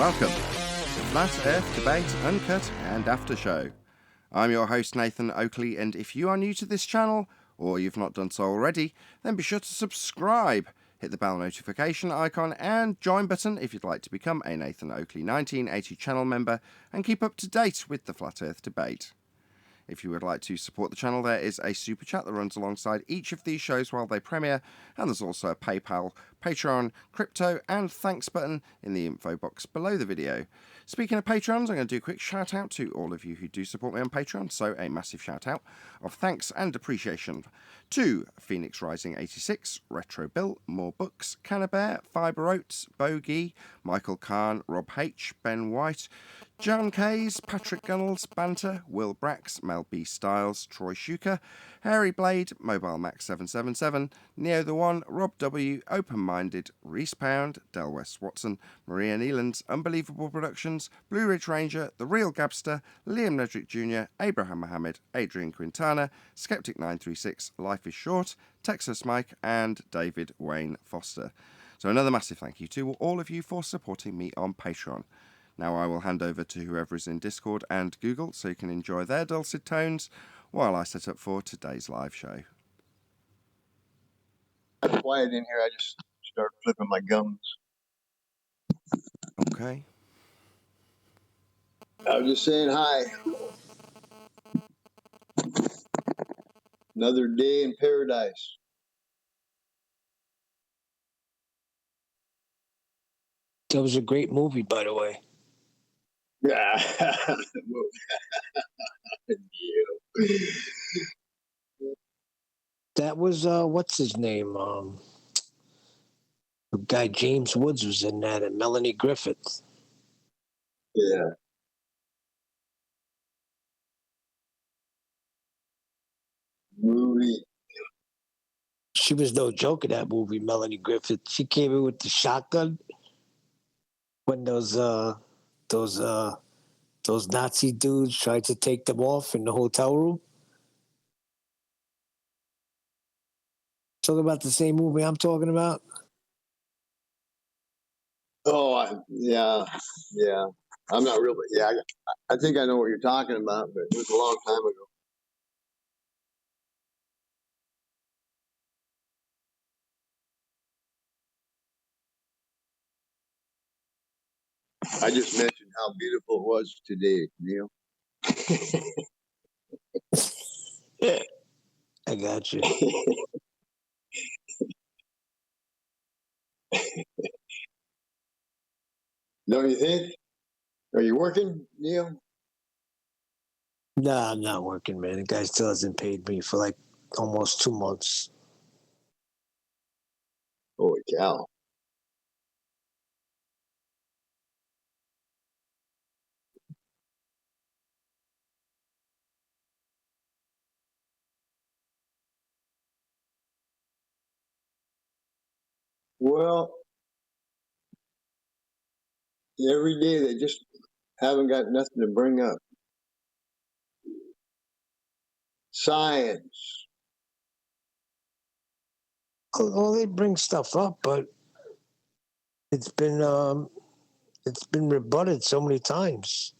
Welcome to Flat Earth Debate Uncut and After Show. I'm your host Nathan Oakley, and if you are new to this channel, or you've not done so already, then be sure to subscribe, hit the bell notification icon and join button if you'd like to become a Nathan Oakley 1980 channel member and keep up to date with the Flat Earth Debate. If you would like to support the channel, there is a super chat that runs alongside each of these shows while they premiere, and there's also a PayPal, Patreon, crypto, and thanks button in the info box below the video. Speaking of Patrons, I'm going to do a quick shout out to all of you who do support me on Patreon, so a massive shout out of thanks and appreciation to Phoenix Rising 86, Retro Bill, More Books, Cannabear, Fiber Oats, Bogey, Michael Kahn, Rob H, Ben White, John Kays, Patrick Gunnels, Banter, Will Brax, Mel B Styles, Troy Shuker, Harry Blade, Mobile Max 777, Neo the One, Rob W, Open Minded, Reese Pound, Del West Watson, Maria Neelands, Unbelievable Productions, Blue Ridge Ranger, The Real Gabster, Liam Nedrick Jr., Abraham Mohammed, Adrian Quintana, Skeptic 936, Life is Short, Texas Mike, and David Wayne Foster. So another massive thank you to all of you for supporting me on Patreon. Now I will hand over to whoever is in Discord and Google so you can enjoy their dulcet tones while I set up for today's live show. I'm quiet in here. I just start flipping my gums. Okay. I was just saying hi. Another day in paradise. That was a great movie, by the way. Yeah. That was what's his name? The guy James Woods was in that, and Melanie Griffith. Yeah. Movie. She was no joke in that movie, Melanie Griffith. She came in with the shotgun when those Nazi dudes tried to take them off in the hotel room. Talking about the same movie I'm talking about? Oh, yeah. I'm not really. Yeah, I think I know what you're talking about, but it was a long time ago. I just mentioned how beautiful it was today, Neil. I got you. Don't you think? Are you working, Neil? Nah, I'm not working, man. The guy still hasn't paid me for like almost 2 months. Holy cow. Well, every day they just haven't got nothing to bring up. Science. Well, they bring stuff up, but it's been rebutted so many times.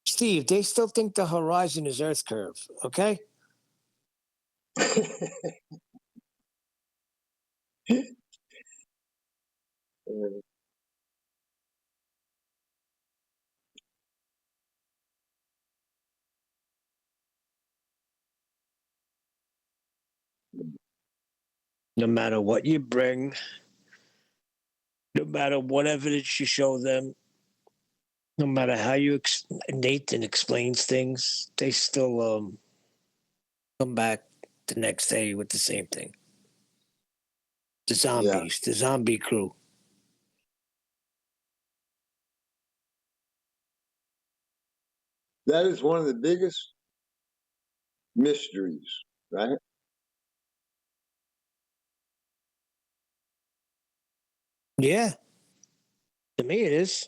Steve, they still think the horizon is Earth curve, okay? No matter what you bring, no matter what evidence you show them, no matter how Nathan explains things, they still come back the next day with the same thing. The zombies, the zombie crew. That is one of the biggest mysteries, right? Yeah. To me, it is.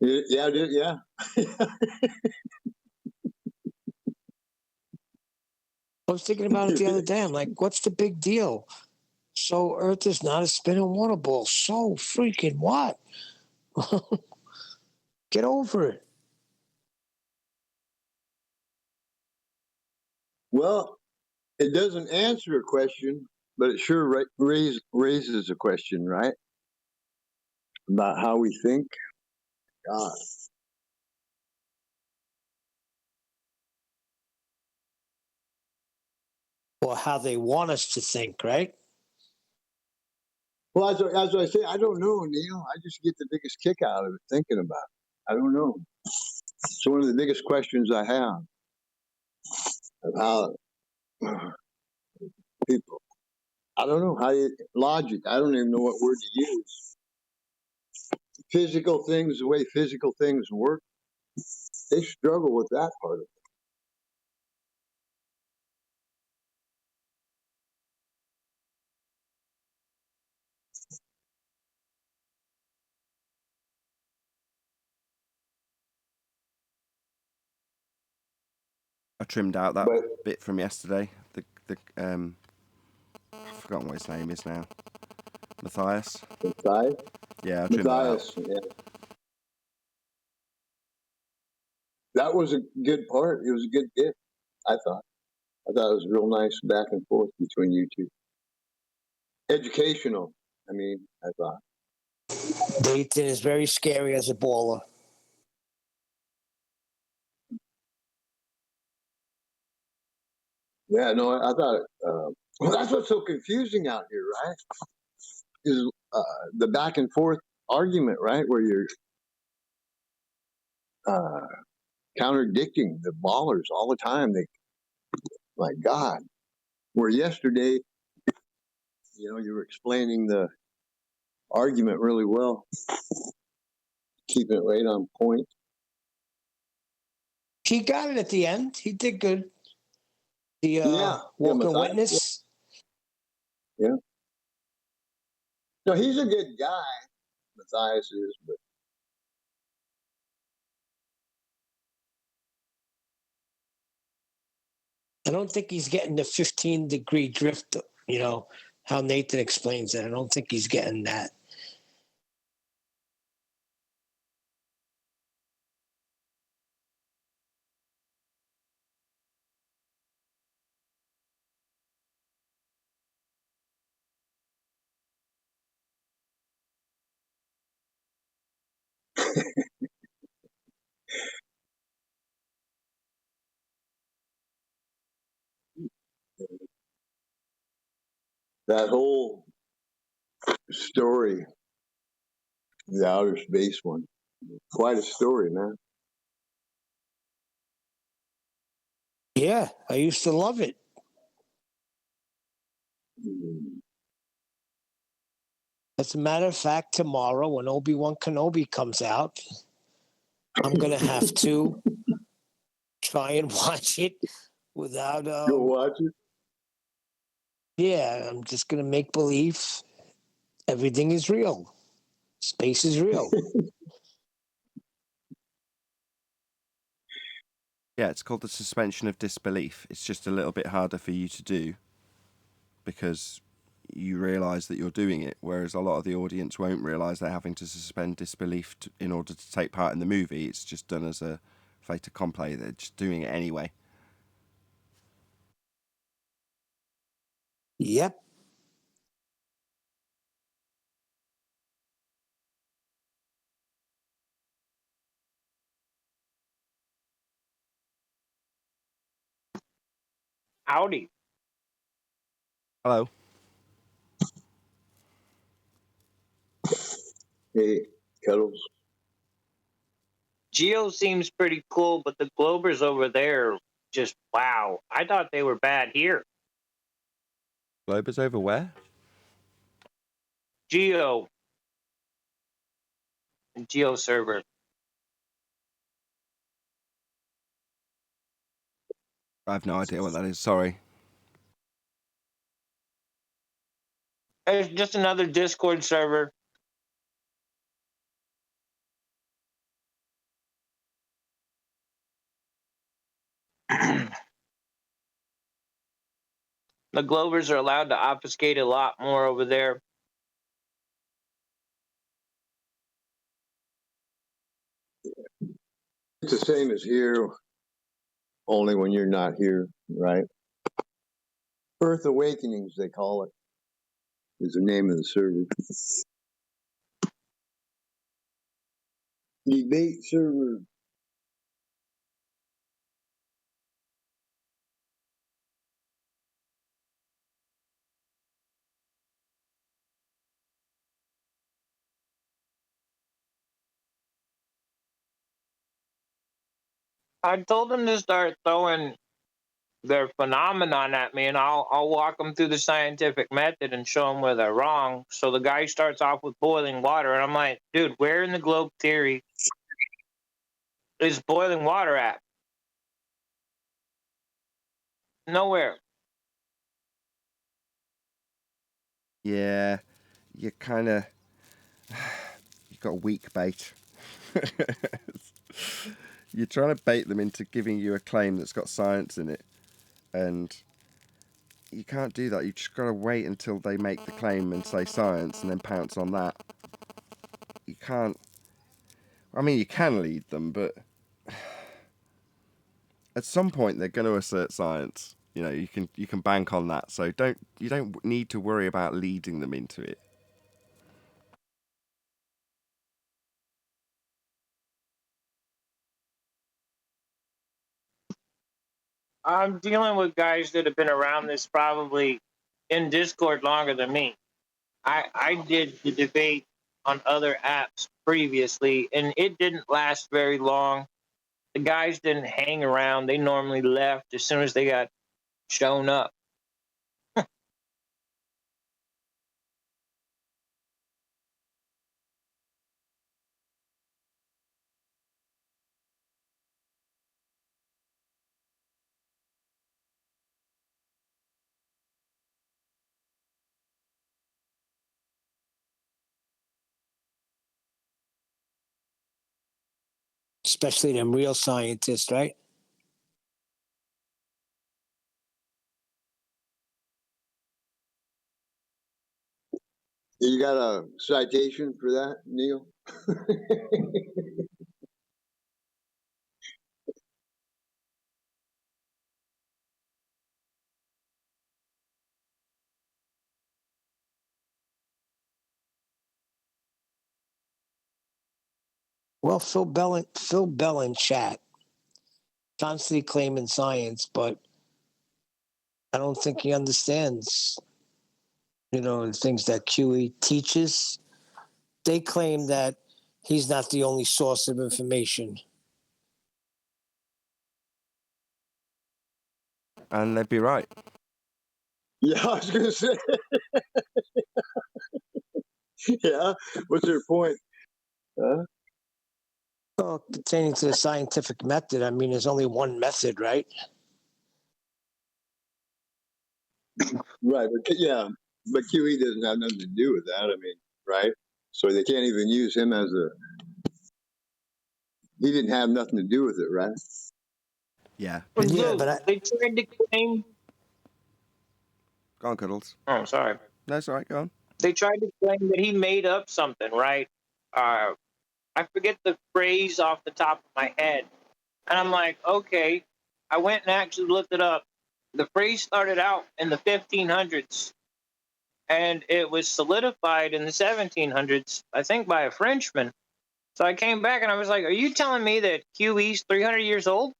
Yeah. I was thinking about it the other day. I'm like, what's the big deal? So Earth is not a spinning water ball. So freaking what? Get over it. Well, it doesn't answer a question, but it sure raises a question, right? About how we think. God. Or how they want us to think, right? Well, as I say, I don't know, Neil. I just get the biggest kick out of it thinking about it. I don't know. It's one of the biggest questions I have of how people. I don't know how you logic. I don't even know what word to use. Physical things, the way physical things work, they struggle with that part of it. I trimmed out that But bit from yesterday. I've forgotten what his name is now. Matthias. Matthias, Yeah, I trimmed that out. Matthias, yeah, that was a good part. It was a good bit. I thought. I thought it was real nice back and forth between you two. Educational. I mean, I thought. Nathan is very scary as a baller. Yeah, no, I thought. Well, that's what's so confusing out here, right? Is the back and forth argument, right? Where you're uh, contradicting the ballers all the time. They, my God. Where yesterday, you were explaining the argument really well, keeping it right on point. He got it at the end. He did good. The walking Matthias, witness. yeah. No, he's a good guy. Matthias is, but I don't think he's getting the 15-degree drift, how Nathan explains it. I don't think he's getting that. that whole story, the outer space one, quite a story, man. Yeah, I used to love it. As a matter of fact, tomorrow when Obi-Wan Kenobi comes out, I'm going to have to try and watch it without. Go watch it. Yeah, I'm just going to make believe everything is real. Space is real. Yeah, it's called the suspension of disbelief. It's just a little bit harder for you to do because you realise that you're doing it, whereas a lot of the audience won't realise they're having to suspend disbelief in order to take part in the movie. It's just done as a fait accompli. They're just doing it anyway. Yep. Howdy. Hello. Hey, Cuddles. Geo seems pretty cool, but the Globers over there, just wow. I thought they were bad here. Globers over where? Geo. And Geo server. I have no idea what that is. Sorry. It's just another Discord server. The Glovers are allowed to obfuscate a lot more over there. It's the same as here, only when you're not here, right? Earth Awakenings, they call it, is the name of the server. Debate server. I told them to start throwing their phenomenon at me, and I'll walk them through the scientific method and show them where they're wrong. So the guy starts off with boiling water, and I'm like, dude, where in the globe theory is boiling water at? Nowhere. Yeah, you kind of... You've got a weak bait. You're trying to bait them into giving you a claim that's got science in it. And you can't do that. You just got to wait until they make the claim and say science and then pounce on that. You can't... I mean, you can lead them, but at some point they're going to assert science. You know, you can bank on that. So you don't need to worry about leading them into it. I'm dealing with guys that have been around this probably in Discord longer than me. I did the debate on other apps previously, and it didn't last very long. The guys didn't hang around. They normally left as soon as they got shown up. Especially them real scientists, right? You got a citation for that, Neil? Well, Phil Bell in chat constantly claiming science, but I don't think he understands, the things that QE teaches. They claim that he's not the only source of information. And they'd be right. Yeah, I was going to say. Yeah, what's their point? Huh? Well, pertaining to the scientific method, I mean, there's only one method, right? Right, but yeah, but QE doesn't have nothing to do with that. I mean, right? So they can't even use him as a. He didn't have nothing to do with it, right? Yeah. Yeah, Luke, but they tried to claim. Go on, Cuddles. Oh, sorry. No, it's all right. Go on. They tried to claim that he made up something, right? I forget the phrase off the top of my head. And I'm like, okay. I went and actually looked it up. The phrase started out in the 1500s, and it was solidified in the 1700s, I think, by a Frenchman. So I came back and I was like, are you telling me that QE's 300 years old?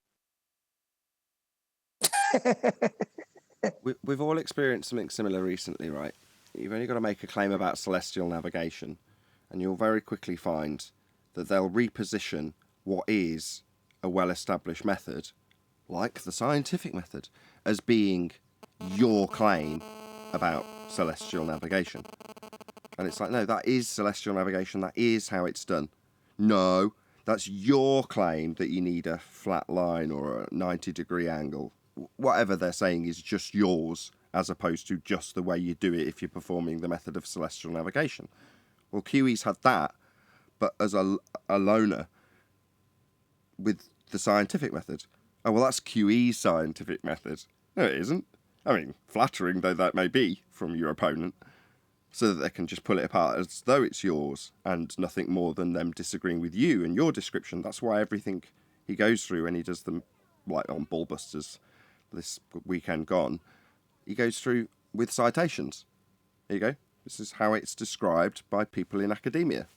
We've all experienced something similar recently, right? You've only got to make a claim about celestial navigation, and you'll very quickly find that they'll reposition what is a well-established method, like the scientific method, as being your claim about celestial navigation. And it's like, no, that is celestial navigation. That is how it's done. No, that's your claim that you need a flat line or a 90-degree angle. Whatever they're saying is just yours, as opposed to just the way you do it if you're performing the method of celestial navigation. Well, QE's had that, but as a loner with the scientific method. Oh, well, that's QE's scientific method. No, it isn't. I mean, flattering though that may be from your opponent, so that they can just pull it apart as though it's yours and nothing more than them disagreeing with you and your description. That's why everything he goes through when he does them, like on Ballbusters this weekend gone, he goes through with citations. Here you go. This is how it's described by people in academia.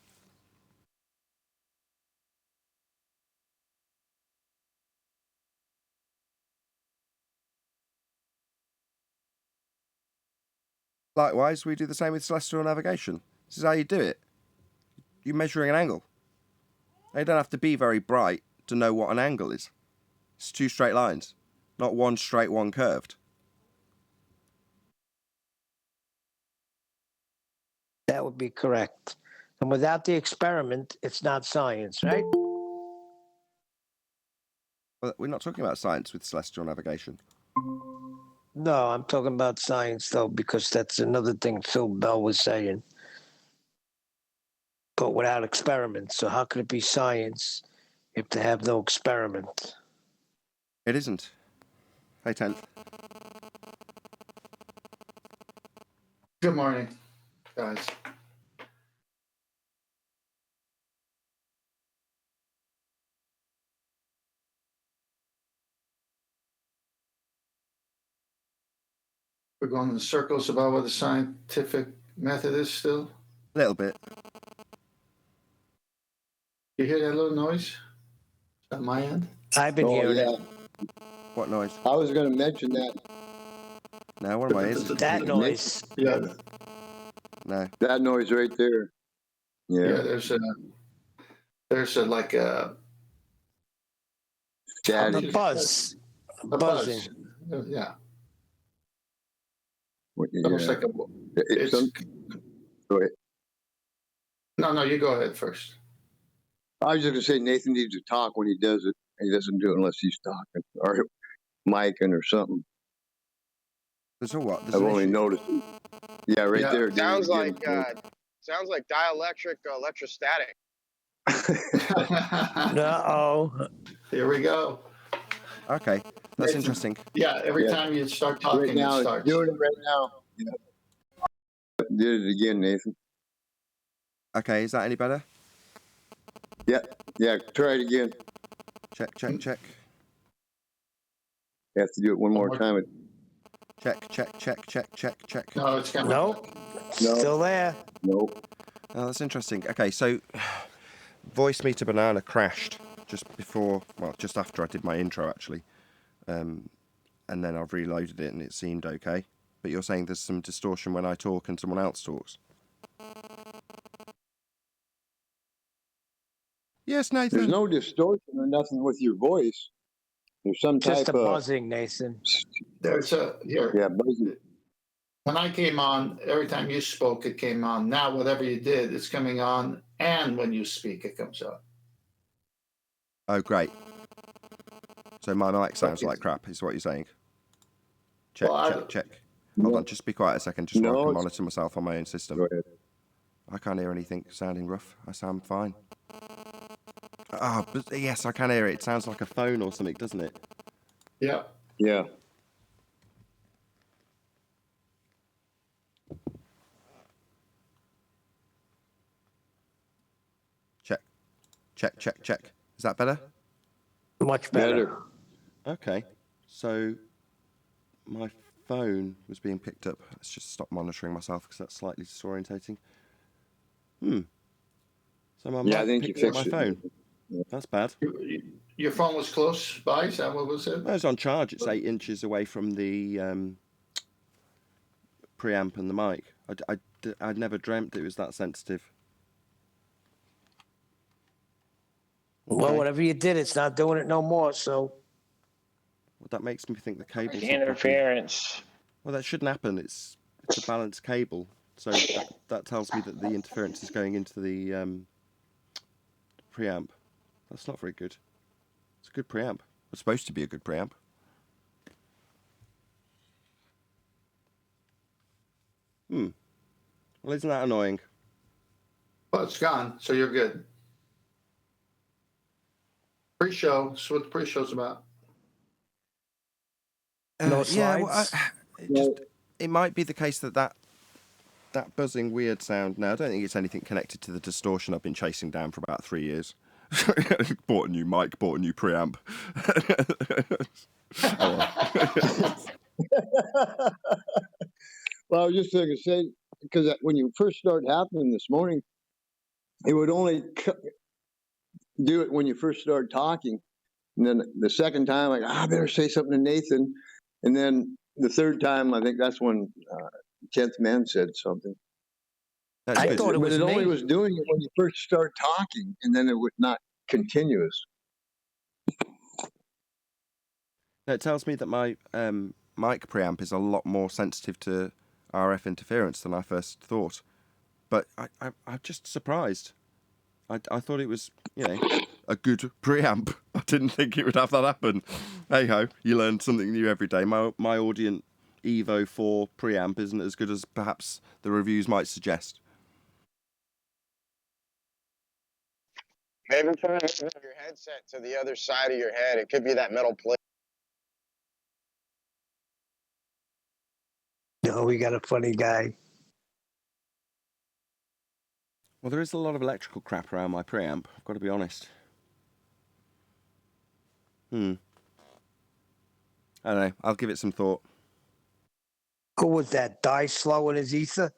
Likewise, we do the same with celestial navigation. This is how you do it. You're measuring an angle. You don't have to be very bright to know what an angle is. It's two straight lines, not one straight, one curved. That would be correct. And without the experiment, it's not science, right? Well, we're not talking about science with celestial navigation. No, I'm talking about science, though, because that's another thing Phil Bell was saying. But without experiments. So how could it be science if they have no experiment? It isn't. Hey, Tenth. Good morning, guys. We're going in circles about what the scientific method is still. A little bit. You hear that little noise? Is that my end? I've been hearing it. What noise? I was going to mention that. No, what am I? Is That noise. Yeah, no. That noise right there. yeah. There's a like a Daddy. A buzz. a Buzzing. buzz. Yeah, Yeah. almost like a. It's It's, Go ahead. no, you go ahead first. I was just going to say Nathan needs to talk when he does it. He doesn't do it unless he's talking or micing or something. There's a what? There's I've an only issue. noticed. Yeah, right Yeah. there. Sounds David, sounds like dielectric electrostatic. Uh-oh. Here we go. Okay, that's Nathan. interesting. Yeah, every Yeah. time you start right talking, now, it it's starts. doing it right now. Yeah. Did it again, Nathan. Okay, is that any better? Yeah, try it again. Check, check, check. You have to do it one more time. Check, check, check, check, check, check. No, it's coming. Nope. No. Still there. Nope. Oh, that's interesting. Okay, so Voice Meter Banana crashed just before, well, just after I did my intro, actually. And then I've reloaded it and it seemed okay. But you're saying there's some distortion when I talk and someone else talks? Yes, Nathan. There's no distortion or nothing with your voice. There's some Just type a of buzzing, Nathan. There's a here. yeah buzzing. When I came on, every time you spoke, it came on. Now, whatever you did, it's coming on, and when you speak, it comes on. Oh, great. So my mic sounds like crap, is what you're saying? Check, Well, check, check. Hold No. on, just be quiet a second, just so I No, can it's- monitor myself on my own system. Go ahead. I can't hear anything sounding rough. I sound fine. Ah, but yes, I can hear it. It sounds like a phone or something, doesn't it? Yeah. Yeah. Check, check, check, check. Is that better? Much better. Better. Okay, so my phone was being picked up. Let's just stop monitoring myself because that's slightly disorientating. So my Yeah, I mic think you picked up my fixed it. phone. That's bad. Your phone was close by. Is that what was it? No, it's on charge. It's 8 inches away from the preamp and the mic. I'd never dreamt it was that sensitive. Well, Okay. whatever you did, it's not doing it no more. So Well, that makes me think the cable's not properly- Interference. Well, that shouldn't happen. It's a balanced cable, so that tells me that the interference is going into the preamp. That's not very good. It's a good preamp. It's supposed to be a good preamp. Well, isn't that annoying? Well, it's gone, so you're good. Pre-show. That's what the pre-show's about. No Yeah, well, slides? it might be the case that buzzing weird sound. Now, I don't think it's anything connected to the distortion I've been chasing down for about 3 years. Bought a new mic, bought a new preamp. Well, I was just going to say, because when you first started happening this morning, it would only do it when you first started talking. And then the second time, like, I better say something to Nathan. And then the third time, I think that's when 10th Man said something. I thought it was me. Only was doing it when you first start talking, and then it was not continuous. It tells me that my mic preamp is a lot more sensitive to RF interference than I first thought. But I'm just surprised. I thought it was, a good preamp. I didn't think it would have that happen. Hey ho, you learn something new every day. My Audient Evo 4 preamp isn't as good as perhaps the reviews might suggest. Maybe put your headset to the other side of your head. It could be that metal plate. No, we got a funny guy. Well, there is a lot of electrical crap around my preamp, I've got to be honest. I don't know, I'll give it some thought. Who was that? Die slow in his ether?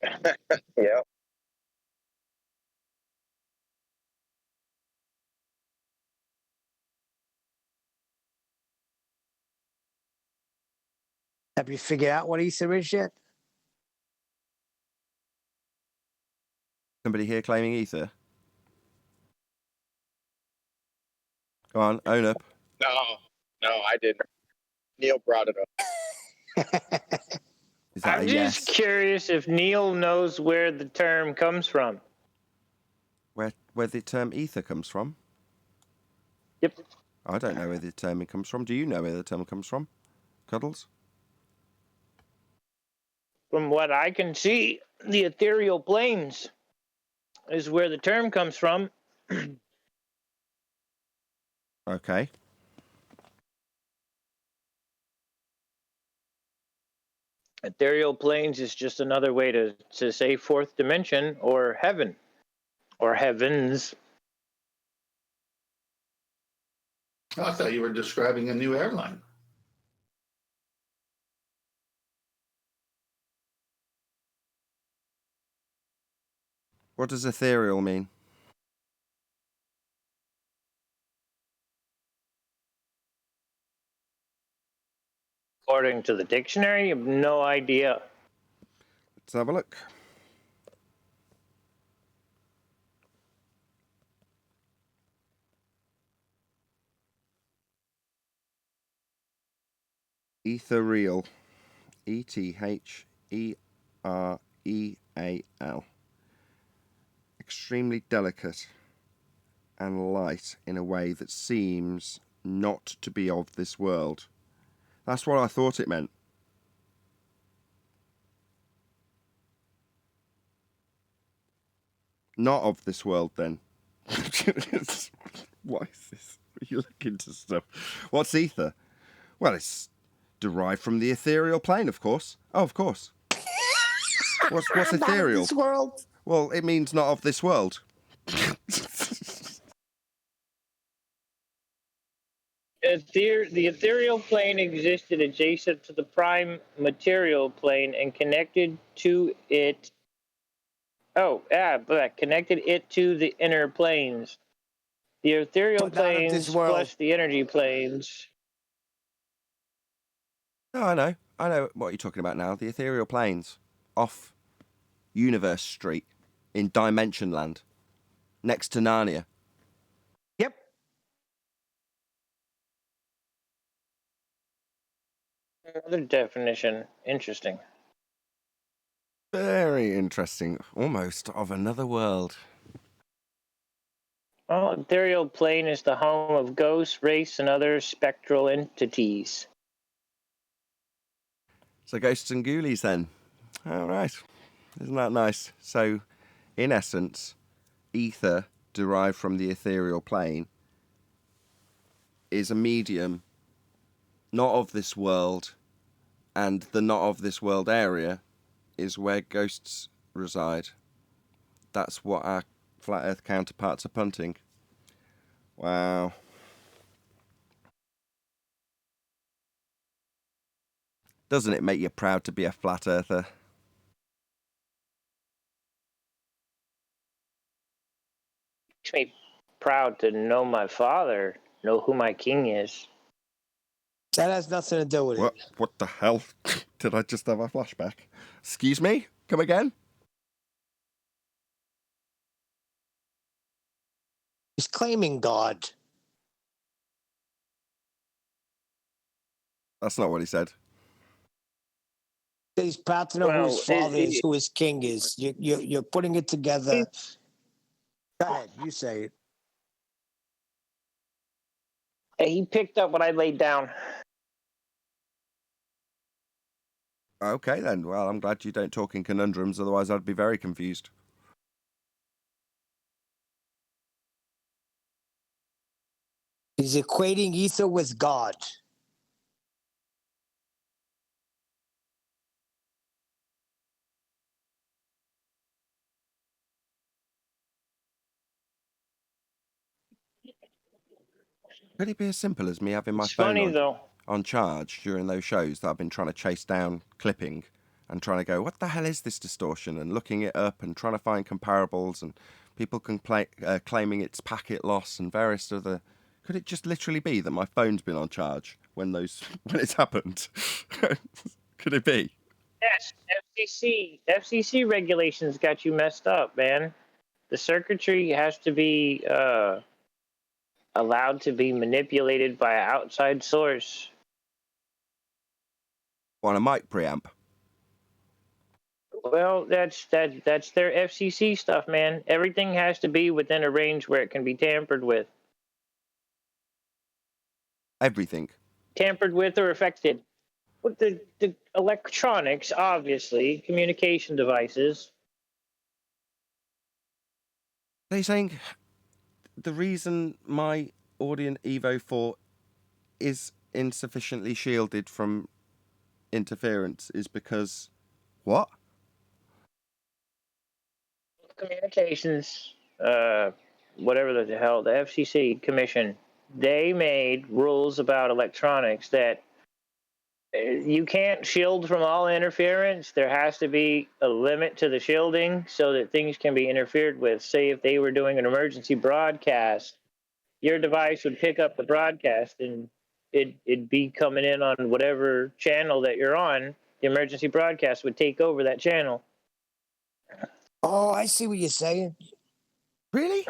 Yeah. Have you figured out what ether is yet? Somebody here claiming ether? Go on, own up. No, I didn't. Neil brought it up. Is that I'm a just yes? curious if Neil knows where the term comes from. Where the term ether comes from? Yep. I don't know where the term comes from. Do you know where the term comes from? Cuddles? From what I can see, the ethereal planes is where the term comes from. Okay. Ethereal planes is just another way to say fourth dimension or heaven or heavens. I thought you were describing a new airline. What does ethereal mean? According to the dictionary, I have no idea. Let's have a look. Ethereal. Ethereal. Extremely delicate and light in a way that seems not to be of this world. That's what I thought it meant. Not of this world, then. What is this? You look into stuff. What's ether? Well, it's derived from the ethereal plane, of course. Oh, of course. What's ethereal? Not of this world. Well, it means not of this world. The ethereal plane existed adjacent to the prime material plane and connected to it. Connected it to the inner planes. The ethereal But not of this planes world. plus the energy planes. Oh, I know what you're talking about now. The ethereal planes off Universe Street in Dimension Land, next to Narnia. Yep. Another definition. Interesting. Very interesting. Almost of another world. Well, ethereal plane is the home of ghosts, wraiths, and other spectral entities. So ghosts and ghoulies then. All right. Isn't that nice? So, in essence, ether derived from the ethereal plane is a medium not of this world, and the not of this world area is where ghosts reside. That's what our flat earth counterparts are punting. Wow. Doesn't it make you proud to be a flat earther? Makes me proud to know my father, know who my king is. That has nothing to do with it. What the hell? Did I just have a flashback? Excuse me? Come again? He's claiming God. That's not what he said. He's proud to know who his father is, who his king is. You're putting it together. Go ahead, you say it. He picked up what I laid down. Okay then, well, I'm glad you don't talk in conundrums, otherwise I'd be very confused. He's equating ether with God. Could it be as simple as me having my It's phone funny, on charge during those shows that I've been trying to chase down clipping and trying to go, what the hell is this distortion? And looking it up and trying to find comparables and people claiming it's packet loss and various other... Could it just literally be that my phone's been on charge when it's happened? Could it be? Yes, FCC regulations got you messed up, man. The circuitry has to be allowed to be manipulated by an outside source. On a mic preamp? Well, that's their FCC stuff, man. Everything has to be within a range where it can be tampered with. Everything? Tampered with or affected. With the electronics, obviously, communication devices. So you're saying the reason my Audient Evo 4 is insufficiently shielded from interference is because what? Communications, whatever the hell, the FCC commission, they made rules about electronics that you can't shield from all interference. There has to be a limit to the shielding so that things can be interfered with. Say if they were doing an emergency broadcast, your device would pick up the broadcast and it'd be coming in on whatever channel that you're on. The emergency broadcast would take over that channel. Oh, I see what you're saying. Really?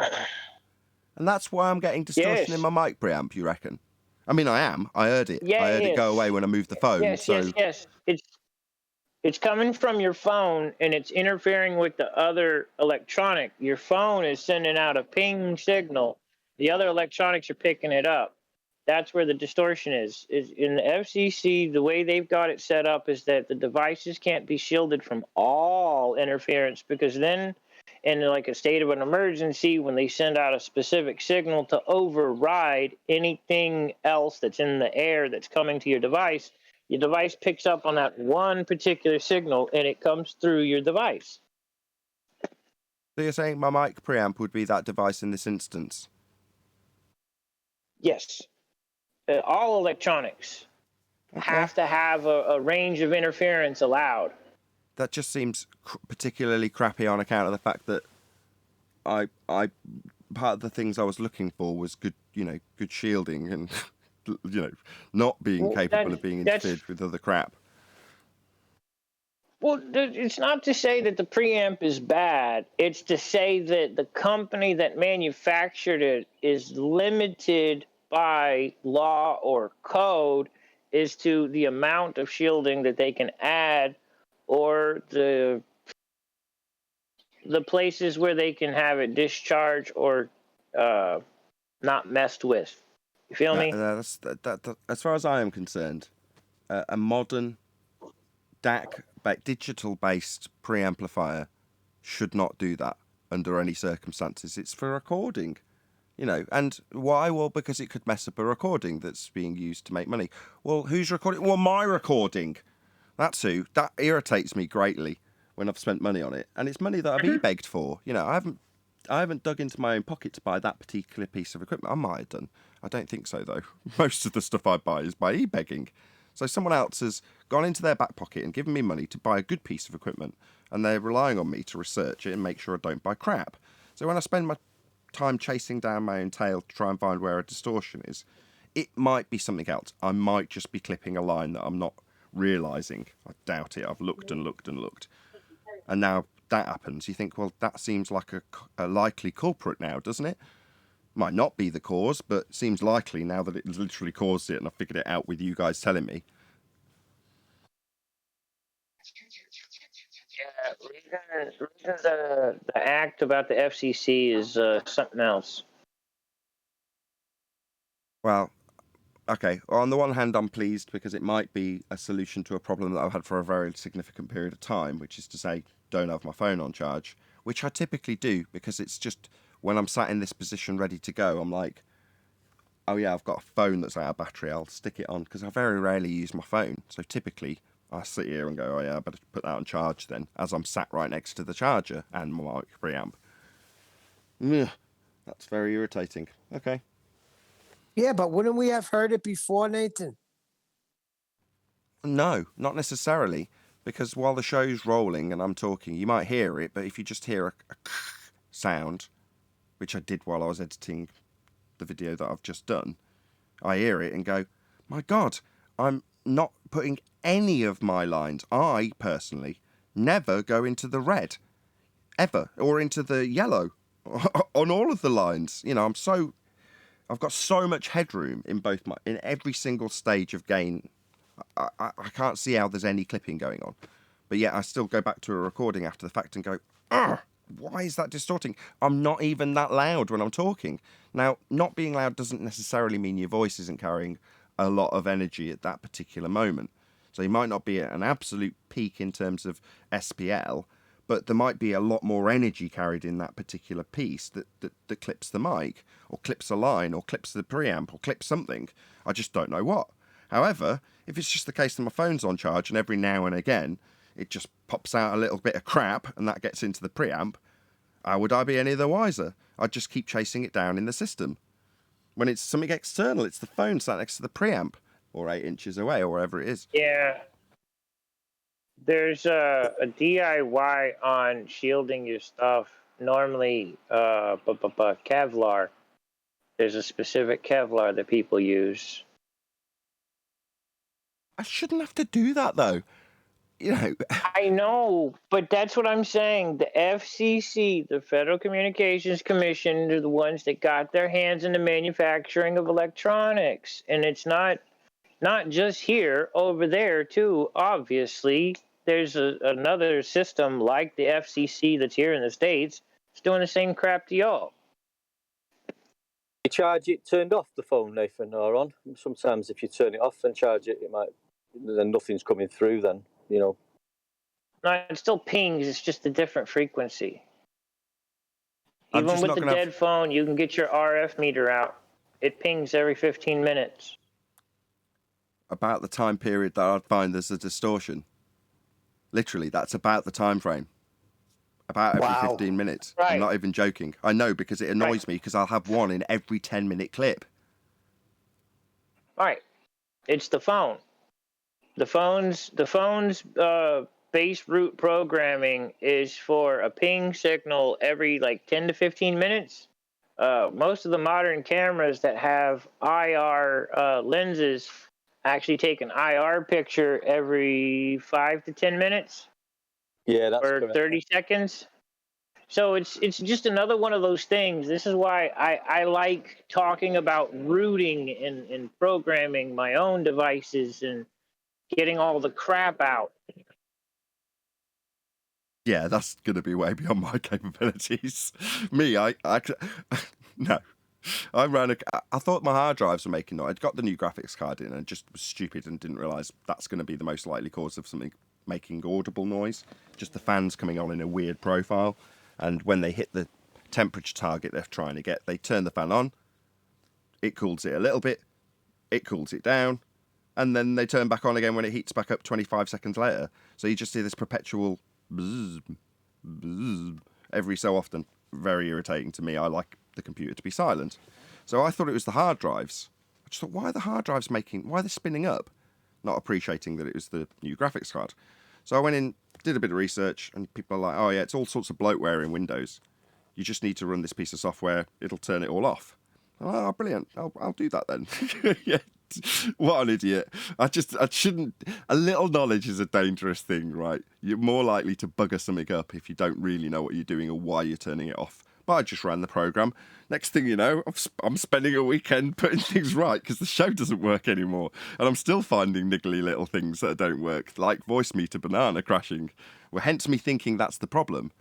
And that's why I'm getting distortion in my mic preamp, you reckon? I mean, I am. I heard it. Yeah, I heard it go away when I moved the phone. Yes. It's coming from your phone and it's interfering with the other electronic. Your phone is sending out a ping signal. The other electronics are picking it up. That's where the distortion is in the FCC. The way they've got it set up is that the devices can't be shielded from all interference, because then in like a state of an emergency, when they send out a specific signal to override anything else that's in the air that's coming to your device picks up on that one particular signal and it comes through your device. So you're saying my mic preamp would be that device in this instance? Yes. All electronics have to have a range of interference allowed. That just seems particularly crappy on account of the fact that I part of the things I was looking for was good shielding and not being capable of being interfered with other crap. Well, it's not to say that the preamp is bad. It's to say that the company that manufactured it is limited by law or code as to the amount of shielding that they can add, or the places where they can have it discharged or not messed with. You feel me? As far as I am concerned, a modern DAC digital-based preamplifier should not do that under any circumstances. It's for recording. You know, and why? Well, because it could mess up a recording that's being used to make money. Well, who's recording? Well, my recording. That's who. That irritates me greatly when I've spent money on it, and it's money that I've e-begged for. You know, I haven't dug into my own pocket to buy that particular piece of equipment. I might have done. I don't think so, though. Most of the stuff I buy is by e-begging. So someone else has gone into their back pocket and given me money to buy a good piece of equipment, and they're relying on me to research it and make sure I don't buy crap. So when I spend my time chasing down my own tail to try and find where a distortion is, it might be something else. I might just be clipping a line that I'm not realising. I doubt it. I've looked and looked and looked. And now that happens, you think, well, that seems like a likely culprit now, doesn't it? Might not be the cause, but seems likely now that it's literally caused it and I figured it out with you guys telling me. Yeah, reading the act about the FCC is something else. Well, okay. Well, on the one hand, I'm pleased because it might be a solution to a problem that I've had for a very significant period of time, which is to say, don't have my phone on charge, which I typically do because it's just when I'm sat in this position ready to go, I'm like, oh yeah, I've got a phone that's out of battery, I'll stick it on, because I very rarely use my phone. So typically, I sit here and go, oh yeah, I better put that on charge then, as I'm sat right next to the charger and my mic preamp. Ugh, that's very irritating. Okay. Yeah, but wouldn't we have heard it before, Nathan? No, not necessarily, because while the show's rolling and I'm talking, you might hear it, but if you just hear a sound, which I did while I was editing the video that I've just done, I hear it and go, my God, I'm not putting any of my lines. I, personally, never go into the red, ever, or into the yellow on all of the lines. You know, I've got so much headroom in in every single stage of gain. I can't see how there's any clipping going on. But yet I still go back to a recording after the fact and go, ugh, why is that distorting? I'm not even that loud when I'm talking. Now, not being loud doesn't necessarily mean your voice isn't carrying a lot of energy at that particular moment. So you might not be at an absolute peak in terms of SPL, but there might be a lot more energy carried in that particular piece that clips the mic, or clips a line, or clips the preamp, or clips something. I just don't know what. However, if it's just the case that my phone's on charge and every now and again it just pops out a little bit of crap and that gets into the preamp, how would I be any the wiser? I'd just keep chasing it down in the system. When it's something external, it's the phone sat next to the preamp, or 8 inches away, or wherever it is. Yeah. There's a DIY on shielding your stuff. Normally, Kevlar. There's a specific Kevlar that people use. I shouldn't have to do that, though. You know. I know, but that's what I'm saying. The FCC, the Federal Communications Commission, are the ones that got their hands in the manufacturing of electronics. And it's not just here, over there, too, obviously. There's another system like the FCC that's here in the States. It's doing the same crap to y'all. You charge it turned off, the phone, Nathan, or on? Sometimes if you turn it off and charge it, then nothing's coming through then, you know. No, it still pings. It's just a different frequency. Even with the dead phone, you can get your RF meter out. It pings every 15 minutes. About the time period that I'd find there's a distortion. Literally, that's about the time frame. About every 15 minutes. Right. I'm not even joking. I know, because it annoys me, because I'll have one in every 10-minute clip. Right. It's the phone. The phone's base root programming is for a ping signal every 10 to 15 minutes. Most of the modern cameras that have IR lenses actually take an IR picture every 5 to 10 minutes. Yeah, that's or correct. 30 seconds. So it's just another one of those things. This is why I like talking about rooting and programming my own devices and getting all the crap out. Yeah, that's going to be way beyond my capabilities. Me, no. I thought my hard drives were making noise. I'd got the new graphics card in and just was stupid and didn't realise that's going to be the most likely cause of something making audible noise. Just the fans coming on in a weird profile. And when they hit the temperature target they're trying to get. They turn the fan on, it cools it a little bit, it cools it down, and then they turn back on again when it heats back up 25 seconds later. So you just see this perpetual buzz, buzz, every so often. Very irritating to me. I like the computer to be silent. So I thought it was the hard drives. I just thought, why are the hard drives why are they spinning up? Not appreciating that it was the new graphics card. So I went in, did a bit of research, and people are like, oh yeah, it's all sorts of bloatware in Windows. You just need to run this piece of software, it'll turn it all off. Oh, brilliant. I'll do that then. Yeah. What an idiot. I shouldn't. A little knowledge is a dangerous thing, right? You're more likely to bugger something up if you don't really know what you're doing or why you're turning it off. But I just ran the program. Next thing you know, I'm spending a weekend putting things right because the show doesn't work anymore. And I'm still finding niggly little things that don't work, like voice meter banana crashing. Well, hence me thinking that's the problem.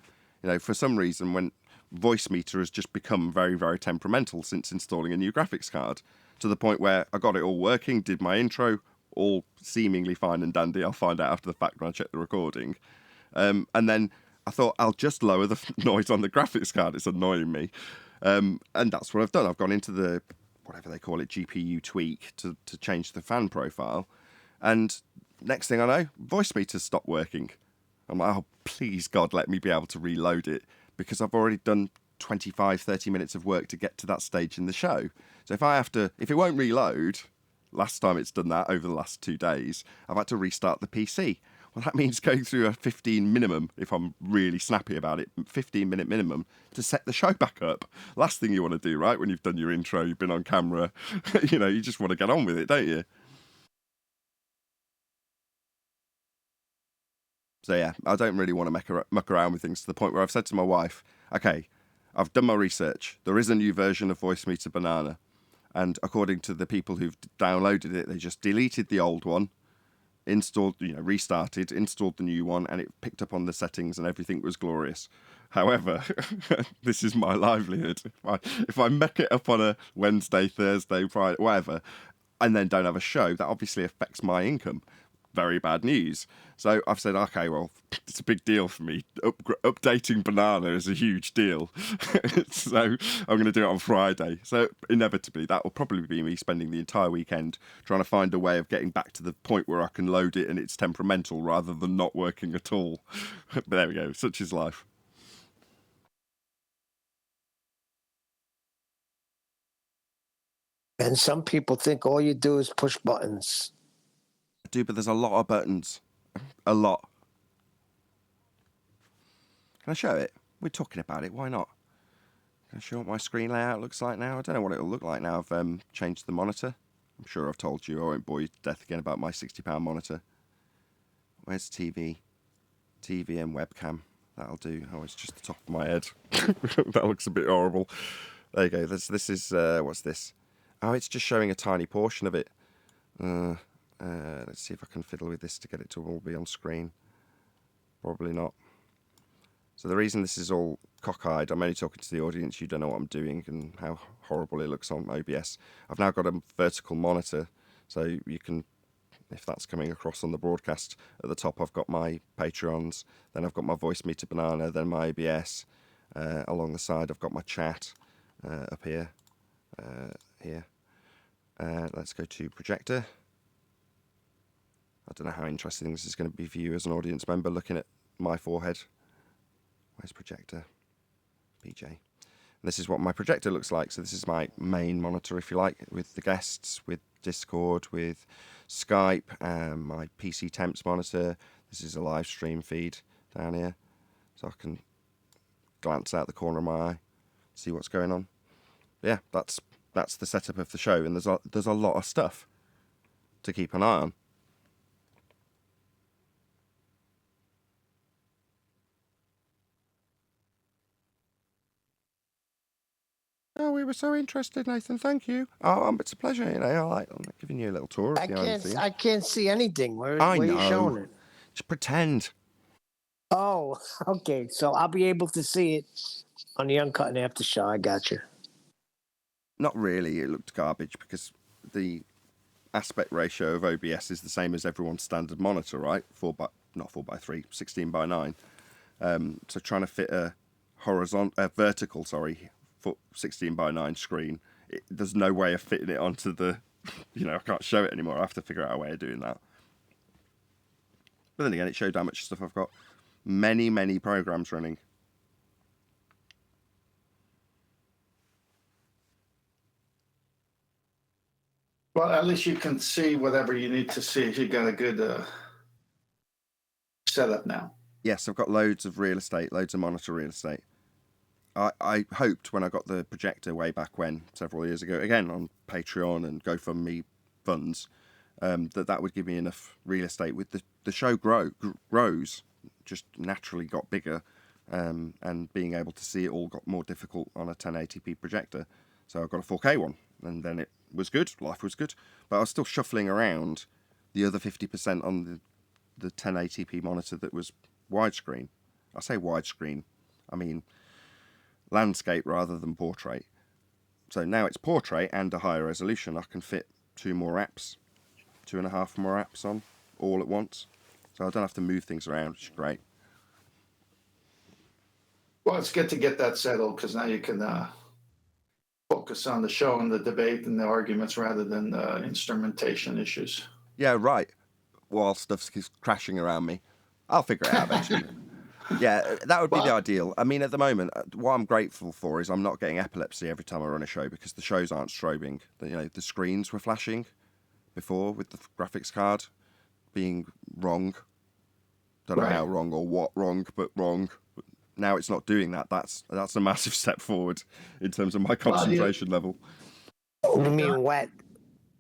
You know, for some reason, when voice meter has just become very, very temperamental since installing a new graphics card, to the point where I got it all working, did my intro, all seemingly fine and dandy. I'll find out after the fact when I check the recording. And then I thought I'll just lower the noise on the graphics card. It's annoying me. And that's what I've done. I've gone into the, whatever they call it, GPU tweak to change the fan profile. And next thing I know, voice meters stopped working. I'm like, oh, please, God, let me be able to reload it, because I've already done 25, 30 minutes of work to get to that stage in the show. So if it won't reload, last time it's done that over the last 2 days, I've had to restart the PC. Well, that means going through a 15 minimum, if I'm really snappy about it, 15-minute minimum to set the show back up. Last thing you want to do, right, when you've done your intro, you've been on camera, you just want to get on with it, don't you? So yeah, I don't really want to muck around with things to the point where I've said to my wife, okay, I've done my research. There is a new version of Voice Meter Banana. And according to the people who've downloaded it, they just deleted the old one, restarted, installed the new one, and it picked up on the settings and everything was glorious. However, this is my livelihood. If I muck it up on a Wednesday, Thursday, Friday, whatever, and then don't have a show, that obviously affects my income. Very bad news. So I've said, okay, well, it's a big deal for me. Updating Banana is a huge deal. So I'm going to do it on Friday. So inevitably, that will probably be me spending the entire weekend trying to find a way of getting back to the point where I can load it and it's temperamental rather than not working at all. But there we go. Such is life. And some people think all you do is push buttons. I do, but there's a lot of buttons. A lot. Can I show it? We're talking about it. Why not? Can I show what my screen layout looks like now? I don't know what it'll look like now. I've changed the monitor. I'm sure I've told you. I won't bore you to death again about my £60 monitor. Where's TV? TV and webcam. That'll do. Oh, it's just the top of my head. That looks a bit horrible. There you go. This is what's this? Oh, it's just showing a tiny portion of it. Let's see if I can fiddle with this to get it to all be on screen. Probably not. So the reason this is all cockeyed, I'm only talking to the audience, you don't know what I'm doing and how horrible it looks on OBS. I've now got a vertical monitor, so you can, if that's coming across on the broadcast, at the top I've got my Patreons, then I've got my Voice Meter Banana, then my OBS. Along the side I've got my chat up here. Let's go to projector. I don't know how interesting this is going to be for you as an audience member looking at my forehead. Where's projector? PJ. And this is what my projector looks like. So this is my main monitor, if you like, with the guests, with Discord, with Skype, my PC Temps monitor. This is a live stream feed down here. So I can glance out the corner of my eye, see what's going on. Yeah, that's the setup of the show. And there's a lot of stuff to keep an eye on. Oh, we were so interested, Nathan. Thank you. Oh, it's a pleasure. I'm giving you a little tour of the island thing. I can't see anything. Where are you showing it? Just pretend. Oh, okay. So I'll be able to see it on the Uncut and After show. I got you. Not really. It looked garbage because the aspect ratio of OBS is the same as everyone's standard monitor, right? 4x3, 16:9. So trying to fit a vertical, 16:9 screen, there's no way of fitting it onto the, I can't show it anymore. I have to figure out a way of doing that. But then again, it showed how much stuff I've got. Many, many programs running. Well, at least you can see whatever you need to see if you got a good setup now. Yes, I've got loads of real estate, loads of monitor real estate. I hoped when I got the projector way back when, several years ago, again on Patreon and GoFundMe funds, that would give me enough real estate. With the show grows, just naturally got bigger, and being able to see it all got more difficult on a 1080p projector. So I got a 4K one, and then it was good, life was good. But I was still shuffling around the other 50% on the 1080p monitor that was widescreen. I say widescreen, I mean landscape rather than portrait. So now it's portrait and a higher resolution. I can fit 2.5 more apps on all at once. So I don't have to move things around, which is great. Well, it's good to get that settled because now you can focus on the show and the debate and the arguments rather than instrumentation issues. Yeah, right. While stuff keeps crashing around me. I'll figure it out eventually. Yeah, that would be the ideal. I mean, at the moment, what I'm grateful for is I'm not getting epilepsy every time I run a show because the shows aren't strobing. The screens were flashing before with the graphics card being wrong. Don't know how wrong or what wrong, but wrong. Now it's not doing that. That's a massive step forward in terms of my concentration level. You mean wet?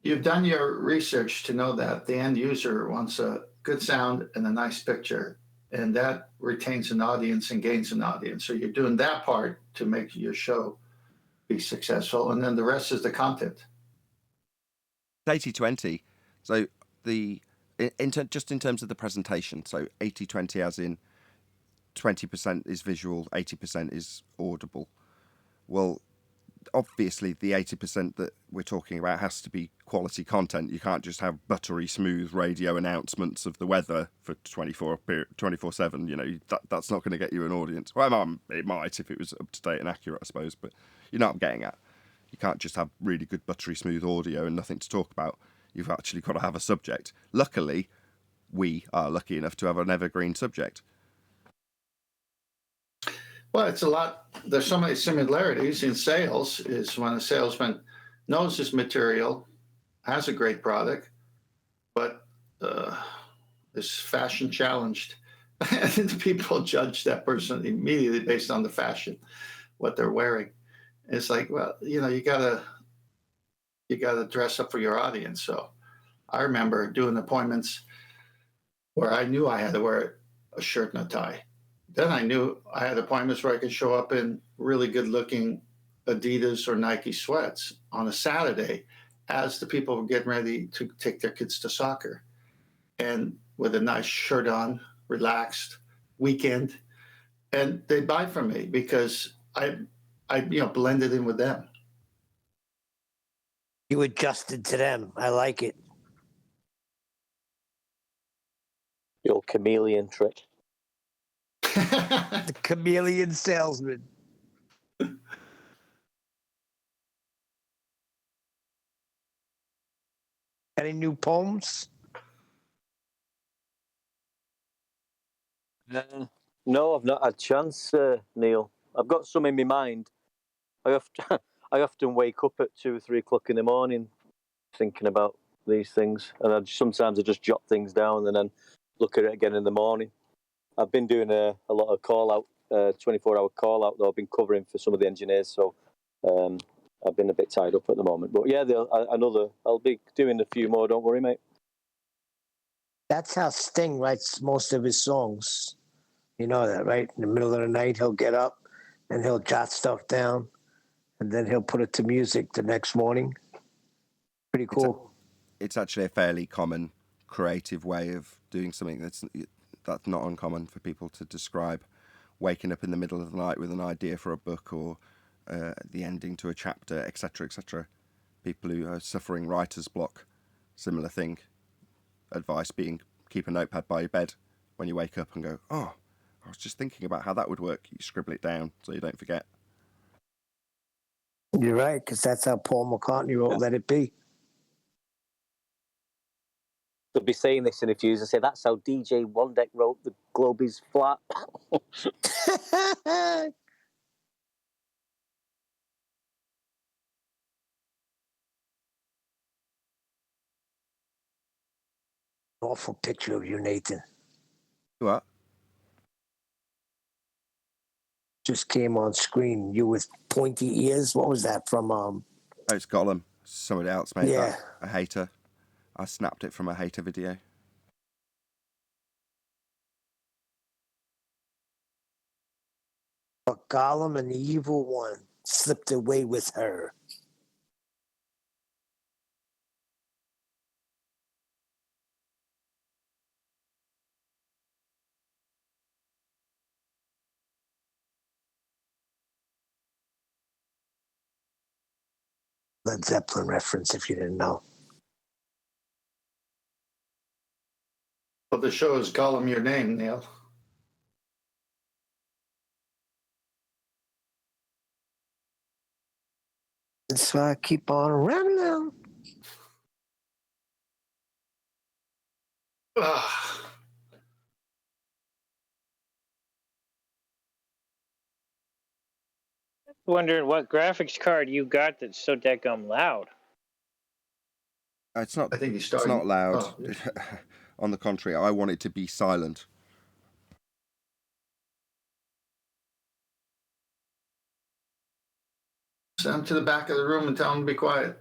You've done your research to know that the end user wants a good sound and a nice picture, and that retains an audience and gains an audience. So you're doing that part to make your show be successful, and then the rest is the content. 80-20. So just in terms of the presentation, so 80-20 as in 20% is visual, 80% is audible. Well, obviously the 80% that we're talking about has to be quality content. You can't just have buttery smooth radio announcements of the weather for 24/7. That's not going to get you an audience. Well, it might if it was up to date and accurate, I suppose, but you know what I'm getting at. You can't just have really good buttery smooth audio and nothing to talk about. You've actually got to have a subject. Luckily, we are lucky enough to have an evergreen subject. Well, it's a lot. There's so many similarities in sales. Is when a salesman knows his material, has a great product, but is fashion challenged, and people judge that person immediately based on the fashion, what they're wearing. It's like, well, you gotta dress up for your audience. So I remember doing appointments where I knew I had to wear a shirt and a tie. Then I knew I had appointments where I could show up in really good-looking Adidas or Nike sweats on a Saturday as the people were getting ready to take their kids to soccer, and with a nice shirt on, relaxed, weekend. And they'd buy from me because I blended in with them. You adjusted to them. I like it. The old chameleon trick. The chameleon salesman. Any new poems? No, I've not had a chance, Neil. I've got some in my mind. I often wake up at 2 or 3 o'clock in the morning thinking about these things, and sometimes I just jot things down and then look at it again in the morning. I've been doing a lot of call out, 24-hour call out, though I've been covering for some of the engineers, so I've been a bit tied up at the moment. But yeah, I'll be doing a few more. Don't worry, mate. That's how Sting writes most of his songs. You know that, right? In the middle of the night, he'll get up and he'll jot stuff down, and then he'll put it to music the next morning. Pretty cool. It's actually a fairly common creative way of doing something that's not uncommon for people to describe. Waking up in the middle of the night with an idea for a book or the ending to a chapter, etc., etc. People who are suffering writer's block, similar thing. Advice being keep a notepad by your bed when you wake up and go, oh, I was just thinking about how that would work. You scribble it down so you don't forget. You're right, because that's how Paul McCartney wrote "Let It Be." They'll be saying this in a few years and say that's how DJ One Deck wrote "The Globe Is Flat." Awful picture of you, Nathan. What? Just came on screen. You with pointy ears. What was that from? Oh, it's Gollum. Somebody else made Yeah. that. A hater. I snapped it from a hater video. But Gollum and the evil one slipped away with her. Led Zeppelin reference, if you didn't know. Well, the show is Gollum Your Name, Neil. That's why I keep on rambling. Ah, Wondering what graphics card you got that's so dadgum loud. It's not. I think he's It's starting. not loud. Oh, On the contrary, I want it to be silent. send him to the back of the room and tell him to be quiet.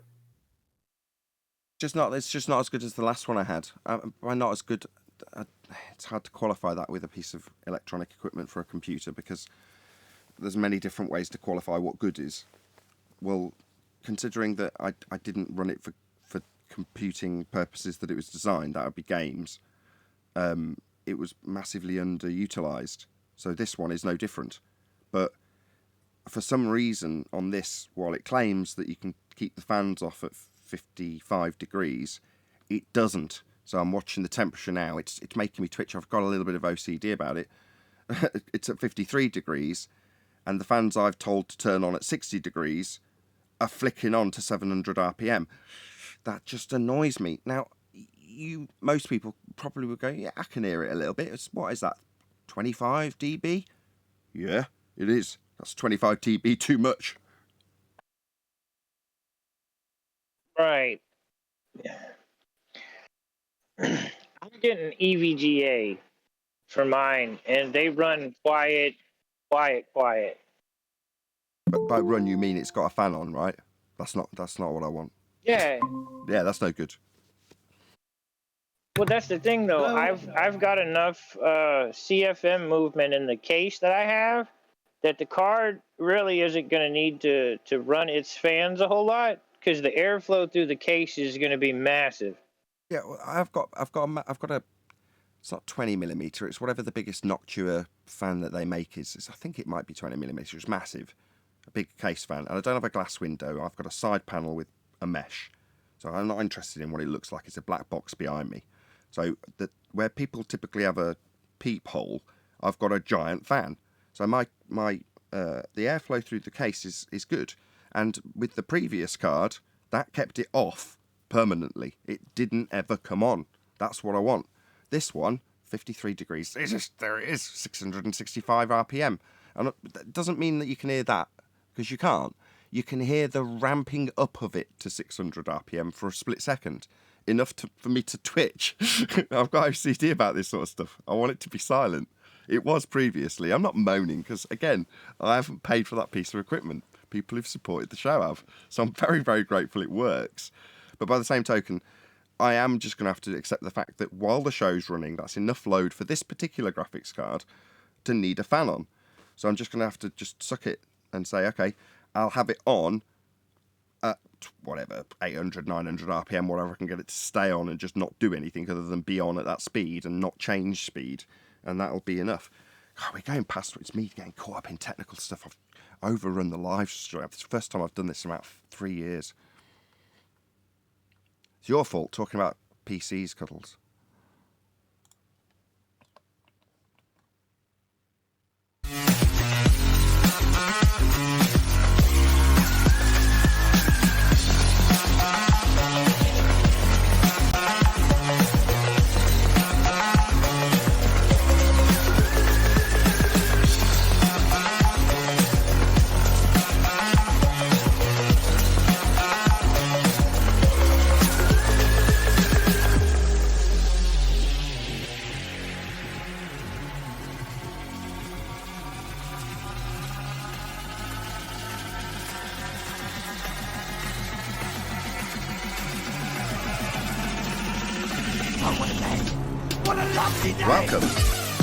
It's just not as good as the last one I had. By not as good, it's hard to qualify that with a piece of electronic equipment for a computer because there's many different ways to qualify what good is. Well, considering that I didn't run it for computing purposes that it was designed, that would be games, it was massively underutilized. So this one is no different. But for some reason on this, while it claims that you can keep the fans off at 55 degrees, it doesn't. So I'm watching the temperature now. It's making me twitch. I've got a little bit of OCD about it. It's at 53 degrees, and the fans I've told to turn on at 60 degrees are flicking on to 700 RPM. That just annoys me. Now, most people probably would go, yeah, I can hear it a little bit. What is that, 25 dB? Yeah, it is. That's 25 dB too much. Right. I'm getting EVGA for mine, and they run quiet. But by run, you mean it's got a fan on, right? That's not what I want. Yeah. Yeah, that's no good. Well, that's the thing, though. I've got enough CFM movement in the case that I have that the card really isn't going to need to run its fans a whole lot because the airflow through the case is going to be massive. Yeah, well, I've got a. It's not 20 millimeter. It's whatever the biggest Noctua fan that they make is. I think it might be 20 millimeter. It's massive, a big case fan, and I don't have a glass window. I've got a side panel with a mesh, so I'm not interested in what it looks like. It's a black box behind me. So where people typically have a peephole, I've got a giant fan. So the airflow through the case is good, and with the previous card, that kept it off permanently. It didn't ever come on. That's what I want. This one, 53 degrees. There it is, 665 RPM. And that doesn't mean that you can hear that, because you can't. You can hear the ramping up of it to 600 RPM for a split second. Enough for me to twitch. I've got OCD about this sort of stuff. I want it to be silent. It was previously. I'm not moaning, because, again, I haven't paid for that piece of equipment. People who've supported the show have. So I'm very, very grateful it works. But by the same token, I am just going to have to accept the fact that while the show's running, that's enough load for this particular graphics card to need a fan on. So I'm just going to have to just suck it and say, okay, I'll have it on at whatever, 800, 900 RPM, whatever I can get it to stay on and just not do anything other than be on at that speed and not change speed. And that'll be enough. God, we're going past, it's me getting caught up in technical stuff. I've overrun the live stream. It's the first time I've done this in about 3 years. It's your fault talking about PCs, Cuddles. Welcome to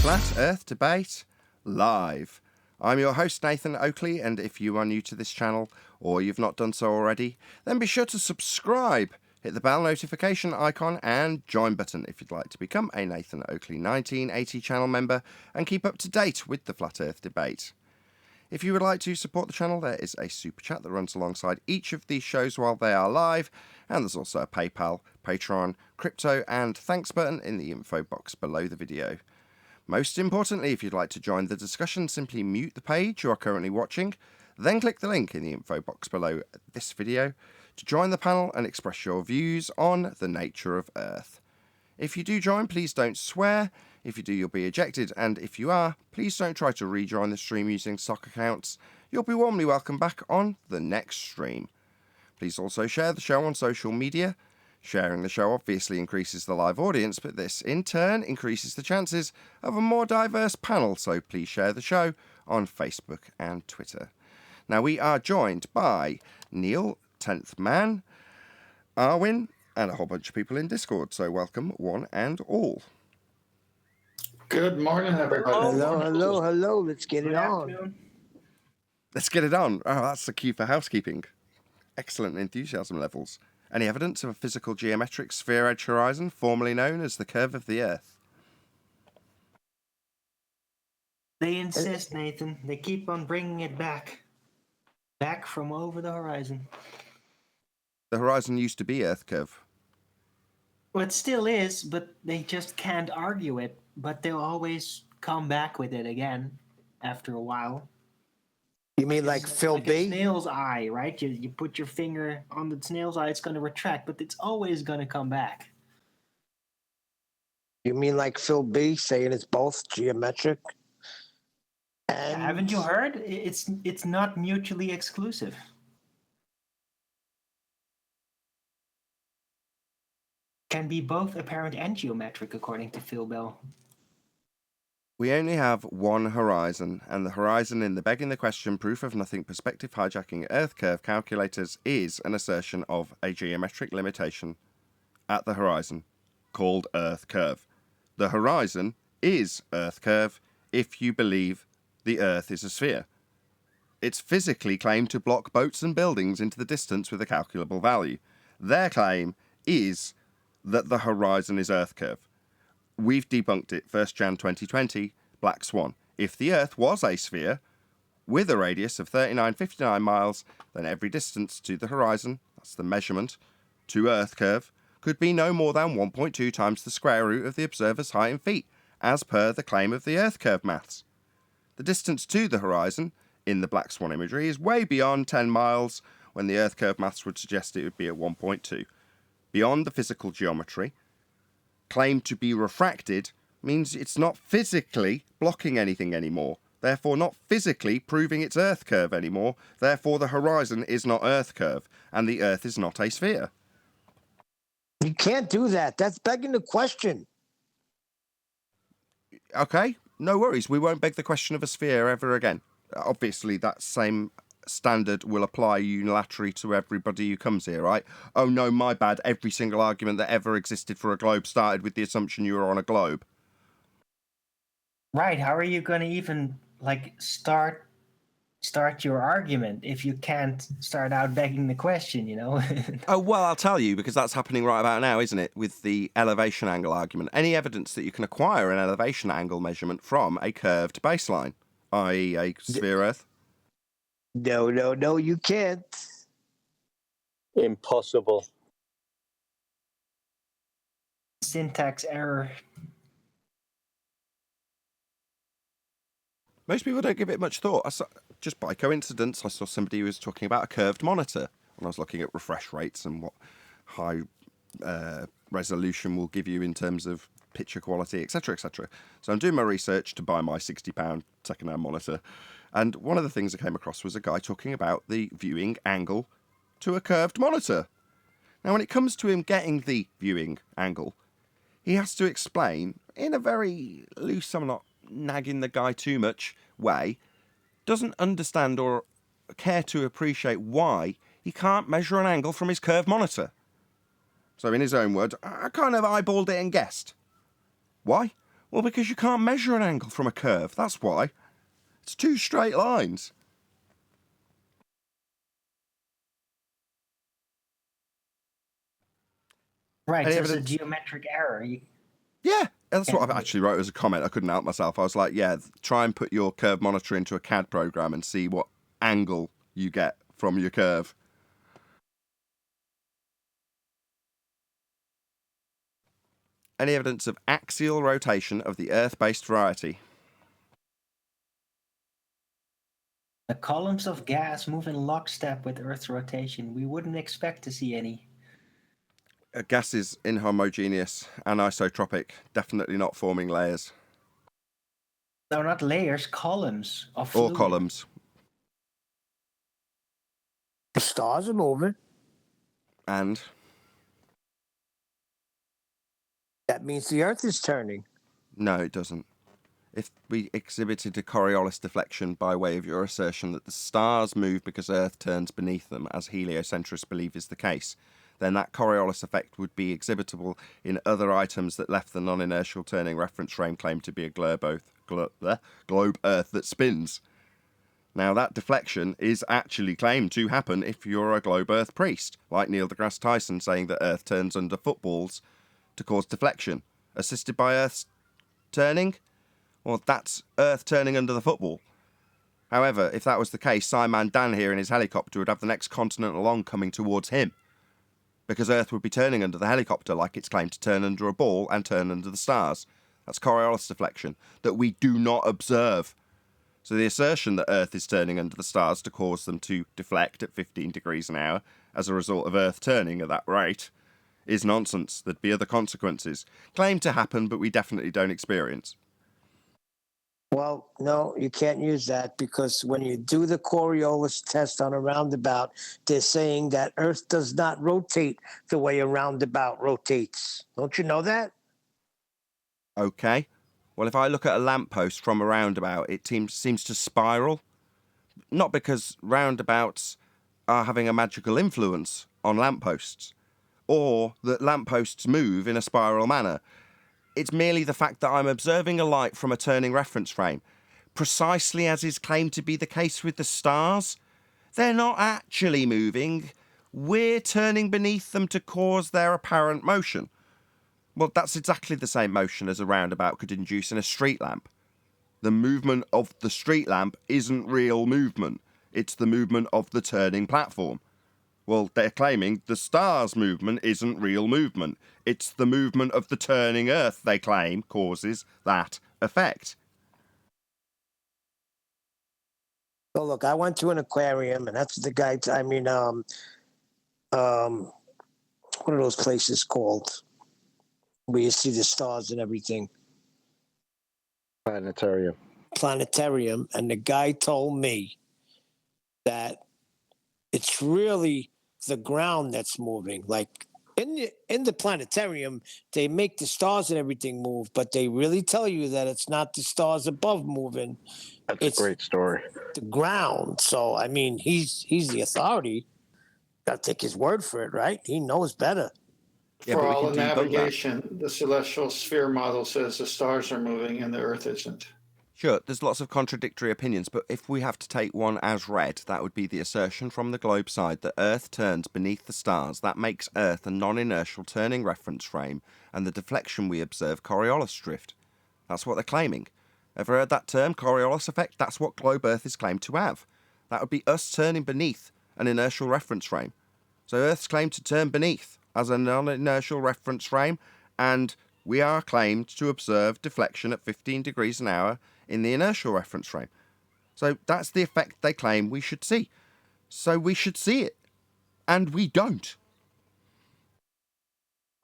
Flat Earth Debate Live. I'm your host, Nathan Oakley, and if you are new to this channel, or you've not done so already, then be sure to subscribe, hit the bell notification icon, and join button if you'd like to become a Nathan Oakley 1980 channel member and keep up to date with the Flat Earth Debate. If you would like to support the channel, there is a super chat that runs alongside each of these shows while they are live, and there's also a PayPal, Patreon, crypto, and thanks button in the info box below the video. Most importantly, if you'd like to join the discussion, simply mute the page you are currently watching, then click the link in the info box below this video to join the panel and express your views on the nature of Earth. If you do join, please don't swear. If you do, you'll be ejected, and if you are, please don't try to rejoin the stream using stock accounts. You'll be warmly welcome back on the next stream. Please also share the show on social media. Sharing the show obviously increases the live audience, but this in turn increases the chances of a more diverse panel, so please share the show on Facebook and Twitter. Now, we are joined by Neil, 10th Man, Arwin, and a whole bunch of people in Discord, so welcome one and all. Good morning, everybody. Hello. Let's get it on. Let's get it on. Oh, that's the cue for housekeeping. Excellent enthusiasm levels. Any evidence of a physical geometric sphere-edge horizon, formerly known as the curve of the Earth? They insist, Nathan. They keep on bringing it back. Back from over the horizon. The horizon used to be Earth curve. Well, it still is, but they just can't argue it. But they'll always come back with it again after a while. You mean like Phil like B? a snail's eye, right? You put your finger on the snail's eye, it's going to retract, but it's always going to come back. You mean like Phil B saying it's both geometric? And Haven't you heard? It's not mutually exclusive. Can be both apparent and geometric, according to Phil Bell. We only have one horizon, and the horizon in the begging the question proof of nothing perspective hijacking Earth curve calculators is an assertion of a geometric limitation at the horizon, called Earth curve. The horizon is Earth curve if you believe the Earth is a sphere. It's physically claimed to block boats and buildings into the distance with a calculable value. Their claim is that the horizon is Earth curve. We've debunked it. 1st Jan 2020, Black Swan. If the Earth was a sphere with a radius of 3959 miles, then every distance to the horizon, that's the measurement, to Earth curve, could be no more than 1.2 times the square root of the observer's height in feet, as per the claim of the Earth curve maths. The distance to the horizon, in the Black Swan imagery, is way beyond 10 miles, when the Earth curve maths would suggest it would be at 1.2. Beyond the physical geometry, claimed to be refracted means it's not physically blocking anything anymore, therefore not physically proving its Earth curve anymore, therefore the horizon is not Earth curve, and the Earth is not a sphere. you can't do that. That's begging the question. Okay, no worries, we won't beg the question of a sphere ever again. Obviously that same standard will apply unilaterally to everybody who comes here, right? Oh no, my bad, every single argument that ever existed for a globe started with the assumption you were on a globe. Right. How are you going to even start your argument if you can't start out begging the question, you know? Oh, well, I'll tell you, because that's happening right about now, isn't it? With the elevation angle argument. Any evidence that you can acquire an elevation angle measurement from a curved baseline, i.e. a sphere Earth? No, you can't. Impossible. Syntax error. Most people don't give it much thought. Just by coincidence, I saw somebody who was talking about a curved monitor when I was looking at refresh rates and what high resolution will give you in terms of picture quality, etc., etc. So I'm doing my research to buy my £60 second-hand monitor, and one of the things I came across was a guy talking about the viewing angle to a curved monitor. Now, when it comes to him getting the viewing angle, he has to explain in a very loose, I'm not nagging the guy too much way, doesn't understand or care to appreciate why he can't measure an angle from his curved monitor. So in his own words, I kind of eyeballed it and guessed. Why? Well, because you can't measure an angle from a curve, that's why. It's two straight lines. Right, Any so it's a evidence? geometric error. Yeah, that's what I've actually wrote as a comment. I couldn't help myself. I was like, yeah, try and put your curve monitor into a CAD program and see what angle you get from your curve. Any evidence of axial rotation of the Earth-based variety? The columns of gas move in lockstep with Earth's rotation. We wouldn't expect to see any. Gas is inhomogeneous, anisotropic, definitely not forming layers. No, not layers, columns of Or fluid. columns. The stars are moving. And That means the Earth is turning. no, it doesn't. If we exhibited a Coriolis deflection by way of your assertion that the stars move because Earth turns beneath them, as heliocentrists believe is the case, then that Coriolis effect would be exhibitable in other items that left the non-inertial turning reference frame claimed to be a globe Earth that spins. Now, that deflection is actually claimed to happen if you're a globe Earth priest, like Neil deGrasse Tyson saying that Earth turns under footballs to cause deflection, assisted by Earth's turning. Well, that's Earth turning under the football. However, if that was the case, Simon Dan here in his helicopter would have the next continent along coming towards him, because Earth would be turning under the helicopter like it's claimed to turn under a ball and turn under the stars. That's Coriolis deflection that we do not observe. So the assertion that Earth is turning under the stars to cause them to deflect at 15 degrees an hour as a result of Earth turning at that rate is nonsense. There'd be other consequences. Claimed to happen, but we definitely don't experience. Well, no, you can't use that because when you do the Coriolis test on a roundabout, they're saying that Earth does not rotate the way a roundabout rotates. Don't you know that? Okay. Well, if I look at a lamppost from a roundabout, it seems to spiral. Not because roundabouts are having a magical influence on lampposts, or that lampposts move in a spiral manner. It's merely the fact that I'm observing a light from a turning reference frame, precisely as is claimed to be the case with the stars. They're not actually moving. We're turning beneath them to cause their apparent motion. Well, that's exactly the same motion as a roundabout could induce in a street lamp. The movement of the street lamp isn't real movement. It's the movement of the turning platform. Well, they're claiming the stars' movement isn't real movement. It's the movement of the turning Earth, they claim, causes that effect. So look, I went to an aquarium, and that's the guy. What are those places called where you see the stars and everything? Planetarium. Planetarium, and the guy told me that it's really the ground that's moving. Like in the planetarium, they make the stars and everything move, but they really tell you that it's not the stars above moving. That's a great story. The ground. So I mean, he's the authority. Gotta take his word for it, right? He knows better. Yeah, For but we all can the debunk that. navigation, the celestial sphere model says the stars are moving and the Earth isn't. Sure, there's lots of contradictory opinions, but if we have to take one as read, that would be the assertion from the globe side that Earth turns beneath the stars. That makes Earth a non-inertial turning reference frame, and the deflection we observe Coriolis drift. That's what they're claiming. Ever heard that term, Coriolis effect? That's what globe Earth is claimed to have. That would be us turning beneath an inertial reference frame. So Earth's claimed to turn beneath as a non-inertial reference frame, and we are claimed to observe deflection at 15 degrees an hour in the inertial reference frame. So that's the effect they claim we should see. So we should see it. And we don't.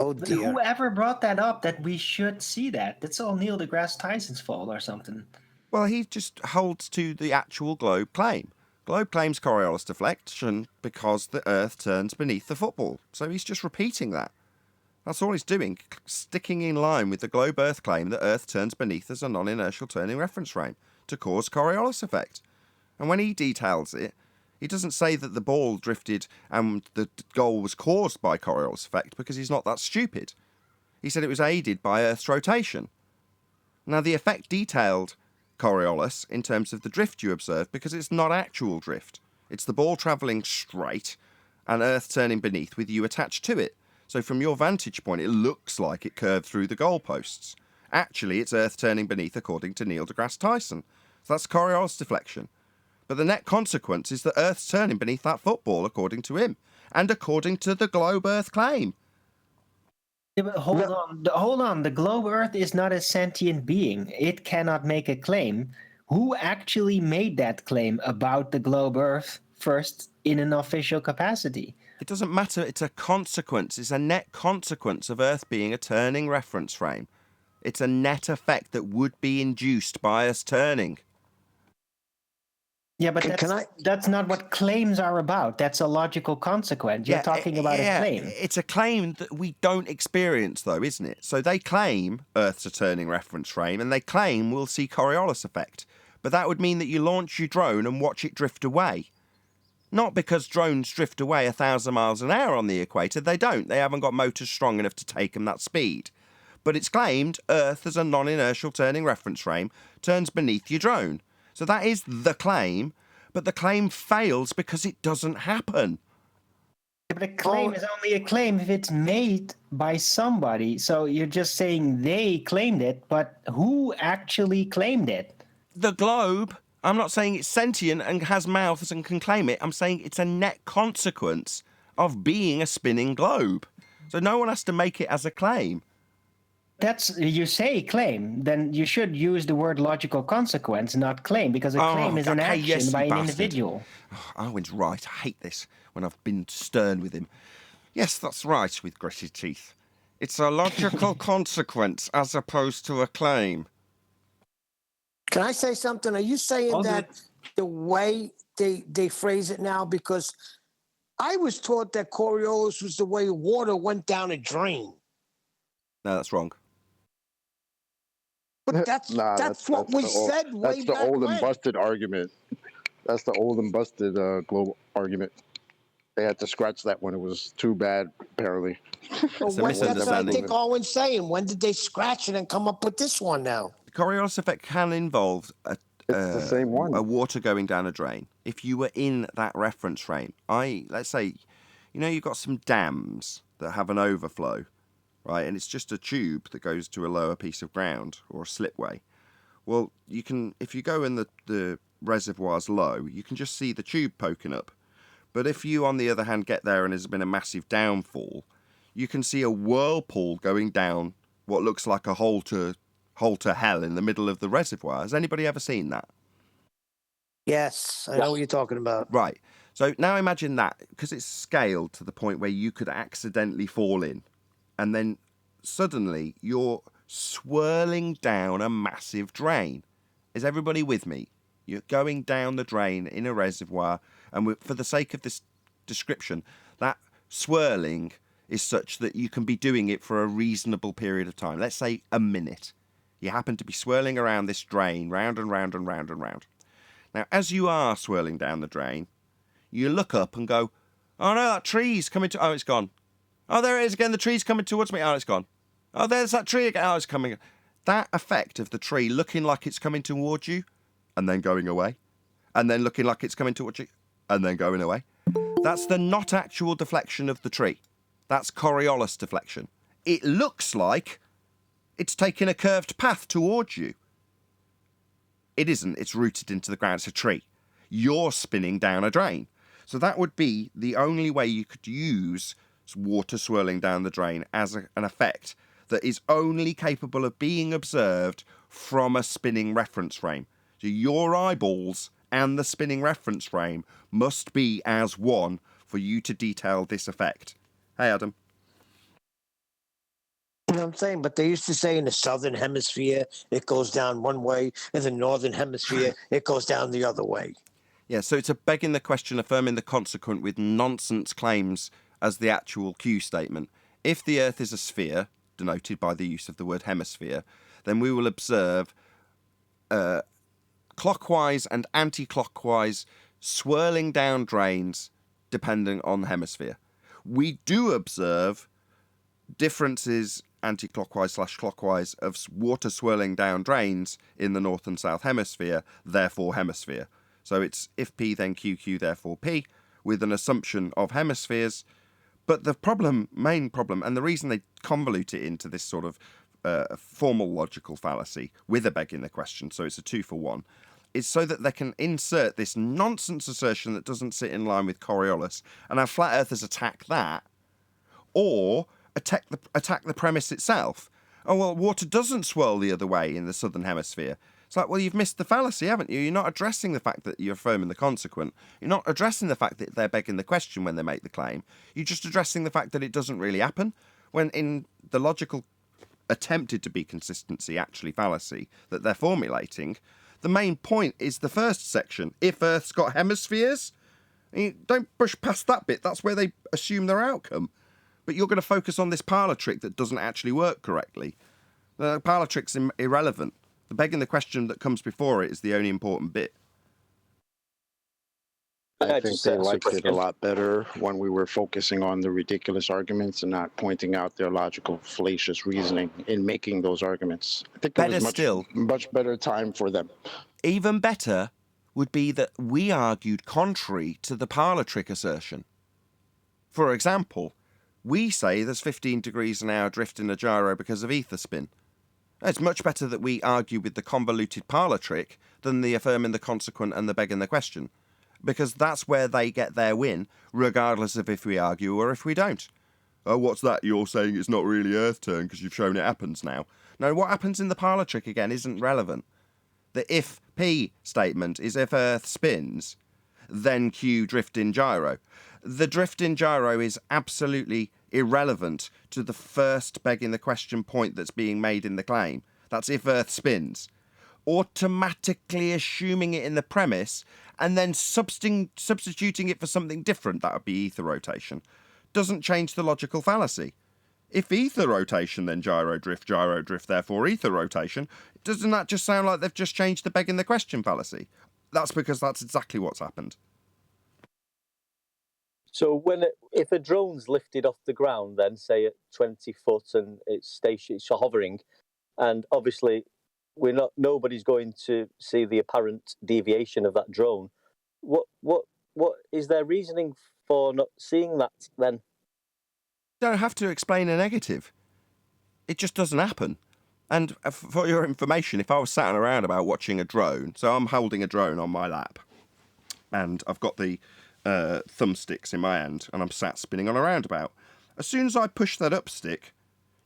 Oh dear. Whoever brought that up that we should see that? That's all Neil deGrasse Tyson's fault or something. Well, he just holds to the actual globe claim. Globe claims Coriolis deflection because the Earth turns beneath the football. So he's just repeating that. That's all he's doing, sticking in line with the globe Earth claim that Earth turns beneath as a non-inertial turning reference frame to cause Coriolis effect. And when he details it, he doesn't say that the ball drifted and the goal was caused by Coriolis effect because he's not that stupid. He said it was aided by Earth's rotation. Now, the effect detailed Coriolis in terms of the drift you observe because it's not actual drift. It's the ball travelling straight and Earth turning beneath with you attached to it. So from your vantage point, it looks like it curved through the goalposts. Actually, it's Earth turning beneath according to Neil deGrasse Tyson. So that's Coriolis deflection. But the net consequence is that Earth's turning beneath that football according to him, and according to the globe Earth claim. Yeah, but hold on. The globe Earth is not a sentient being. It cannot make a claim. Who actually made that claim about the globe Earth first in an official capacity? It doesn't matter. It's a consequence. It's a net consequence of Earth being a turning reference frame. It's a net effect that would be induced by us turning. Yeah, but that's not what claims are about. That's a logical consequence. You're talking about a claim. It's a claim that we don't experience, though, isn't it? So they claim Earth's a turning reference frame, and they claim we'll see Coriolis effect. But that would mean that you launch your drone and watch it drift away. Not because drones drift away 1,000 miles an hour on the equator. They don't. They haven't got motors strong enough to take them that speed. But it's claimed Earth as a non-inertial turning reference frame turns beneath your drone. So that is the claim, but the claim fails because it doesn't happen. But a claim is only a claim if it's made by somebody. So you're just saying they claimed it, but who actually claimed it? The globe. I'm not saying it's sentient and has mouths and can claim it. I'm saying it's a net consequence of being a spinning globe. So no one has to make it as a claim. You say claim, then you should use the word logical consequence, not claim, because a claim is an action by an individual. Oh, Owen's right. I hate this when I've been stern with him. Yes, that's right, with gritted teeth. It's a logical consequence as opposed to a claim. Can I say something? Are you saying that the way they phrase it now? Because I was taught that Coriolis was the way water went down a drain. No, that's wrong. But that's what was said way back when. That's the old and busted argument. That's the old and busted global argument. They had to scratch that when it was too bad, apparently. Well, that's what I think Owen's saying. When did they scratch it and come up with this one now? The Coriolis effect can involve it's the same one. A water going down a drain. If you were in that reference frame, let's say, you've got some dams that have an overflow, right? And it's just a tube that goes to a lower piece of ground or a slipway. Well, if you go in the reservoir's low, you can just see the tube poking up. But if you, on the other hand, get there and there's been a massive downfall, you can see a whirlpool going down what looks like a hole to hell in the middle of the reservoir. Has anybody ever seen that? Yes, I know what you're talking about. Right. So now imagine that, because it's scaled to the point where you could accidentally fall in, and then suddenly you're swirling down a massive drain. Is everybody with me? You're going down the drain in a reservoir, and for the sake of this description, that swirling is such that you can be doing it for a reasonable period of time. Let's say a minute. You happen to be swirling around this drain, round and round and round and round. Now, as you are swirling down the drain, you look up and go, oh no, that tree's coming to... Oh, it's gone. Oh, there it is again. The tree's coming towards me. Oh, it's gone. Oh, there's that tree again. Oh, it's coming. That effect of the tree looking like it's coming towards you and then going away, and then looking like it's coming towards you and then going away, that's the not actual deflection of the tree. That's Coriolis deflection. It looks like it's taking a curved path towards you. It isn't. It's rooted into the ground. It's a tree. You're spinning down a drain. So that would be the only way you could use water swirling down the drain as an effect that is only capable of being observed from a spinning reference frame. So your eyeballs and the spinning reference frame must be as one for you to detail this effect. Hey, Adam. You know what I'm saying? But they used to say in the southern hemisphere, it goes down one way. In the northern hemisphere, it goes down the other way. Yeah, so it's a begging the question, affirming the consequent with nonsense claims as the actual Q statement. If the Earth is a sphere, denoted by the use of the word hemisphere, then we will observe clockwise and anti-clockwise swirling down drains depending on the hemisphere. We do observe differences anti-clockwise/clockwise of water swirling down drains in the north and south hemisphere, therefore hemisphere. So it's if P then QQ therefore P, with an assumption of hemispheres. But the main problem, and the reason they convolute it into this sort of formal logical fallacy with a begging the question, so it's a 2-for-1, is so that they can insert this nonsense assertion that doesn't sit in line with Coriolis and have flat earthers attack that, or attack the premise itself. Oh, well, water doesn't swirl the other way in the southern hemisphere. It's like, well, you've missed the fallacy, haven't you? You're not addressing the fact that you're affirming the consequent. You're not addressing the fact that they're begging the question when they make the claim. You're just addressing the fact that it doesn't really happen, when in the logical attempted to be consistency, actually fallacy, that they're formulating, the main point is the first section. If Earth's got hemispheres, don't push past that bit. That's where they assume their outcome. But you're going to focus on this parlour trick that doesn't actually work correctly. The parlour trick's irrelevant. The begging the question that comes before it is the only important bit. I think they liked it a lot better when we were focusing on the ridiculous arguments and not pointing out their logical, fallacious reasoning in making those arguments. I think it was much better time for them. Even better would be that we argued contrary to the parlour trick assertion. For example, we say there's 15 degrees an hour drift in a gyro because of ether spin. It's much better that we argue with the convoluted parlour trick than the affirming the consequent and the begging the question, because that's where they get their win, regardless of if we argue or if we don't. Oh, what's that? You're saying it's not really Earth turn because you've shown it happens now. No, what happens in the parlour trick again isn't relevant. The if P statement is if Earth spins, then Q drift in gyro. The drift in gyro is absolutely irrelevant to the first begging the question point that's being made in the claim. That's if Earth spins. Automatically assuming it in the premise and then substituting it for something different, that would be ether rotation, doesn't change the logical fallacy. If ether rotation, then gyro drift, therefore ether rotation, doesn't that just sound like they've just changed the begging the question fallacy? That's because that's exactly what's happened. So if a drone's lifted off the ground, then say at 20 foot and it's hovering, and obviously nobody's going to see the apparent deviation of that drone. What is their reasoning for not seeing that then? You don't have to explain a negative. It just doesn't happen. And for your information, if I was sat around about watching a drone, so I'm holding a drone on my lap, and I've got the thumbsticks in my hand, and I'm sat spinning on a roundabout. As soon as I push that up stick,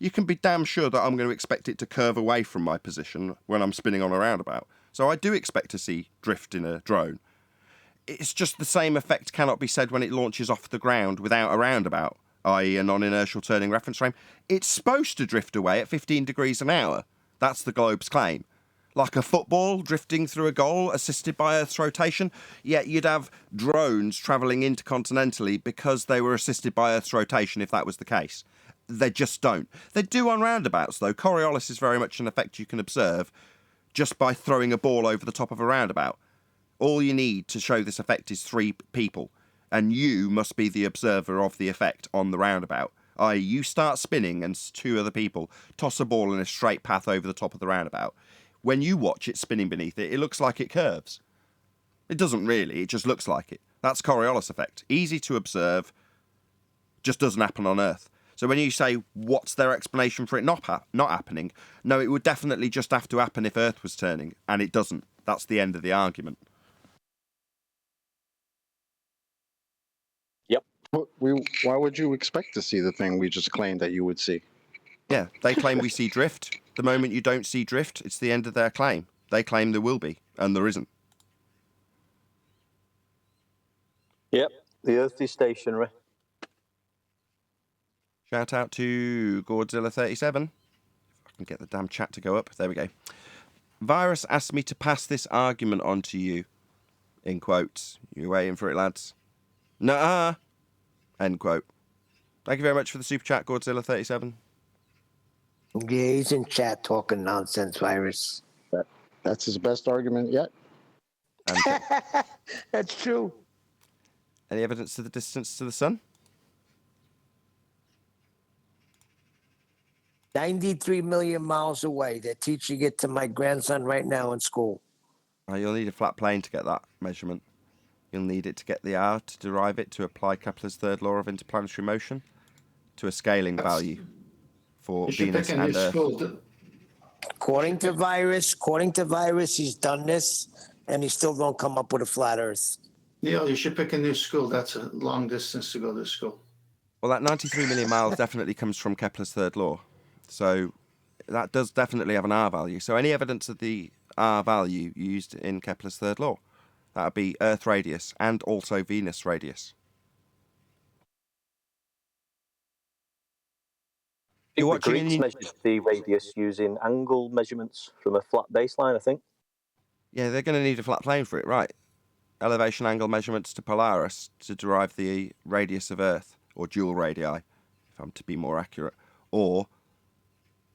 you can be damn sure that I'm going to expect it to curve away from my position when I'm spinning on a roundabout. So I do expect to see drift in a drone. It's just the same effect cannot be said when it launches off the ground without a roundabout, i.e. a non-inertial turning reference frame. It's supposed to drift away at 15 degrees an hour. That's the globe's claim. Like a football drifting through a goal assisted by Earth's rotation, yet you'd have drones travelling intercontinentally because they were assisted by Earth's rotation if that was the case. They just don't. They do on roundabouts, though. Coriolis is very much an effect you can observe just by throwing a ball over the top of a roundabout. All you need to show this effect is 3 people, and you must be the observer of the effect on the roundabout. I.e., you start spinning and 2 other people toss a ball in a straight path over the top of the roundabout. When you watch it spinning beneath it, it looks like it curves. It doesn't really, it just looks like it. That's Coriolis effect. Easy to observe, just doesn't happen on Earth. So when you say, what's their explanation for it not happening? No, it would definitely just have to happen if Earth was turning, and it doesn't. That's the end of the argument. Yep. Why would you expect to see the thing we just claimed that you would see? Yeah, they claim we see drift. The moment you don't see drift, it's the end of their claim. They claim there will be, and there isn't. Yep, the Earth is stationary. Shout out to Godzilla37. If I can get the damn chat to go up. There we go. Virus asked me to pass this argument on to you. In quotes. You waiting for it, lads? Nuh-uh. End quote. Thank you very much for the super chat, Godzilla37. Yeah, he's in chat talking nonsense, Virus. That's his best argument yet. And, That's true. any evidence to the distance to the sun? 93 million miles away. They're teaching it to my grandson right now in school. You'll need a flat plane to get that measurement. You'll need it to get the R, to derive it, to apply Kepler's third law of interplanetary motion, to a scaling value for You should Venus pick a new and Earth. school. According to Virus, he's done this, and he still don't come up with a flat Earth. Neil, you should pick a new school. That's a long distance to go to school. Well, that 93 million miles definitely comes from Kepler's third law. So that does definitely have an R value. So any evidence of the R value used in Kepler's third law, that would be Earth radius and also Venus radius. The Greeks measured the radius using angle measurements from a flat baseline, I think. Yeah, they're going to need a flat plane for it, right? Elevation angle measurements to Polaris to derive the radius of Earth, or dual radii, if I'm to be more accurate, or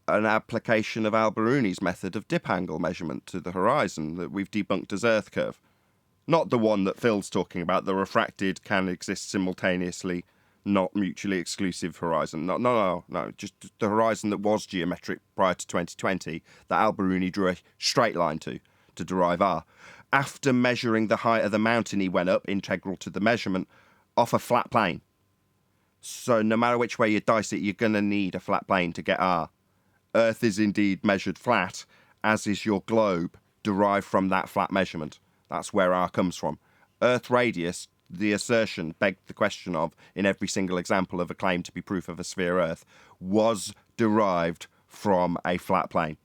an application of Al-Biruni's method of dip angle measurement to the horizon that we've debunked as Earth curve. Not the one that Phil's talking about, the refracted, can exist simultaneously, not mutually exclusive horizon. No, just the horizon that was geometric prior to 2020 that Al-Biruni drew a straight line to derive R. After measuring the height of the mountain he went up, integral to the measurement, off a flat plane. So no matter which way you dice it, you're going to need a flat plane to get R. Earth is indeed measured flat, as is your globe, derived from that flat measurement. That's where R comes from. Earth radius, the assertion begged the question of, in every single example of a claim to be proof of a sphere Earth, was derived from a flat plane.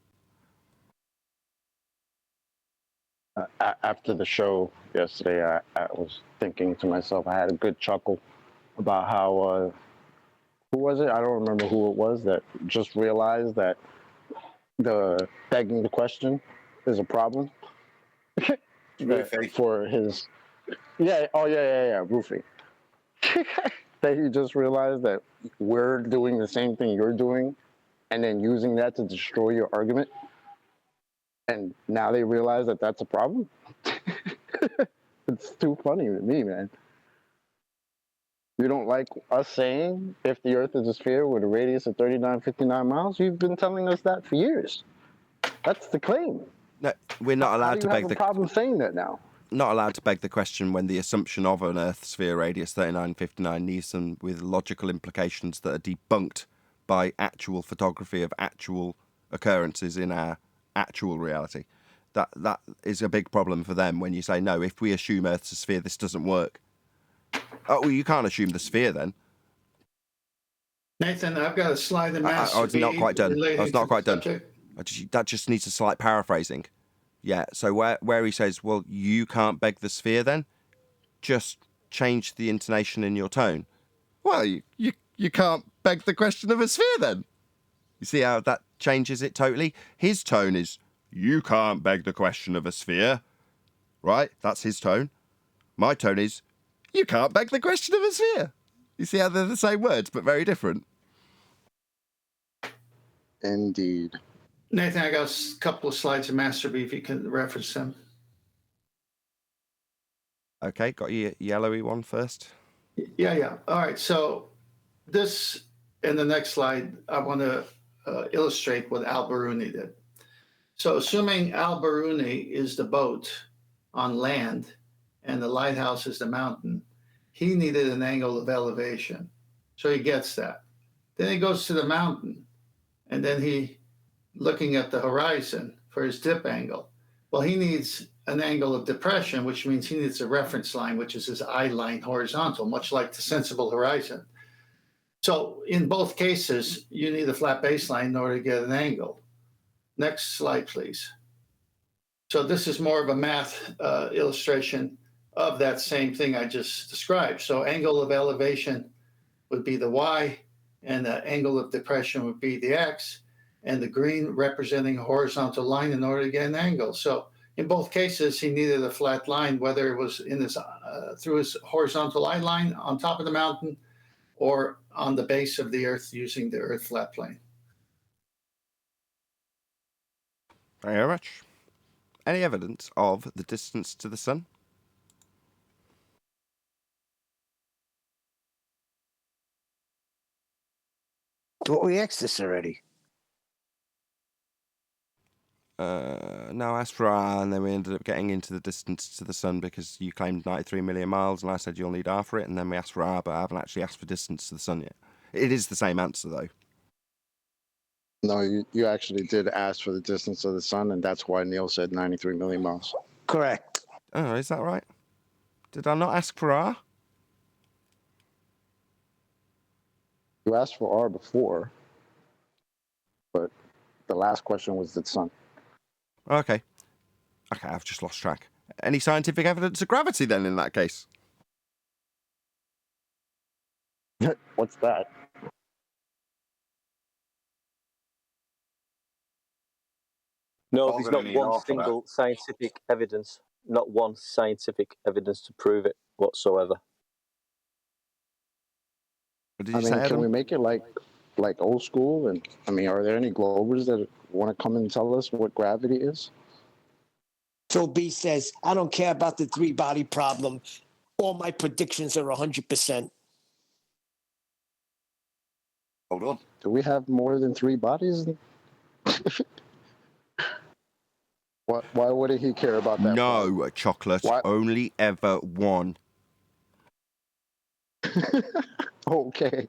After the show yesterday, I was thinking to myself, I had a good chuckle about how, who was it? I don't remember who it was that just realized that the begging the question is a problem. For his, roofing. That he just realized that we're doing the same thing you're doing and then using that to destroy your argument. And now they realize that that's a problem. It's too funny to me, man. You don't like us saying if the Earth is a sphere with a radius of 3959 miles? You've been telling us that for years. That's the claim. No, we're not allowed to beg the problem saying that now. Not allowed to beg the question when the assumption of an Earth sphere radius 3959 needs some with logical implications that are debunked by actual photography of actual occurrences in our actual reality. That is a big problem for them when you say, no, if we assume Earth's a sphere, this doesn't work. Oh, well, you can't assume the sphere then. Nathan, I've got a slide in Master I was not quite done. Subject. That just needs a slight paraphrasing. Yeah, so where he says, well, you can't beg the sphere then, just change the intonation in your tone. Well, you can't beg the question of a sphere then. You see how that changes it totally? His tone is, you can't beg the question of a sphere. Right? That's his tone. My tone is, you can't beg the question of a sphere. You see how they're the same words, but very different? Indeed. Nathan, I got a couple of slides in Master B if you can reference them. Okay, got your yellowy one first? Yeah. All right, so this, in the next slide, I want to illustrate what Al-Biruni did. So assuming Al-Biruni is the boat on land and the lighthouse is the mountain, he needed an angle of elevation. So he gets that. Then he goes to the mountain, and then he looking at the horizon for his dip angle. Well, he needs an angle of depression, which means he needs a reference line, which is his eye line horizontal, much like the sensible horizon. So in both cases, you need a flat baseline in order to get an angle. Next slide, please. So this is more of a math illustration of that same thing I just described. So angle of elevation would be the Y, and the angle of depression would be the X, and the green representing a horizontal line in order to get an angle. So in both cases, he needed a flat line, whether it was in his through his horizontal eye line on top of the mountain or on the base of the Earth using the Earth flat plane. Thank you very much. Any evidence of the distance to the sun? Thought we asked this already. No, I asked for R, and then we ended up getting into the distance to the sun because you claimed 93 million miles, and I said you'll need R for it, and then we asked for R, but I haven't actually asked for distance to the sun yet. It is the same answer, though. No, you actually did ask for the distance of the sun, and that's why Neil said 93 million miles. Correct. Oh, is that right? Did I not ask for R? You asked for R before, but the last question was the sun. Okay. Okay, I've just lost track. Any scientific evidence of gravity, then, in that case? What's that? No, More there's than not any one offer. single scientific evidence, not one scientific evidence to prove it whatsoever. What did I you mean, say, can Adam? we make it like old school? And I mean, are there any Globers that want to come and tell us what gravity is? So B says, I don't care about the 3-body problem. All my predictions are 100%. Hold on. Do we have more than 3 bodies? Why wouldn't he care about that? No, chocolate. Why? Only ever one. Okay.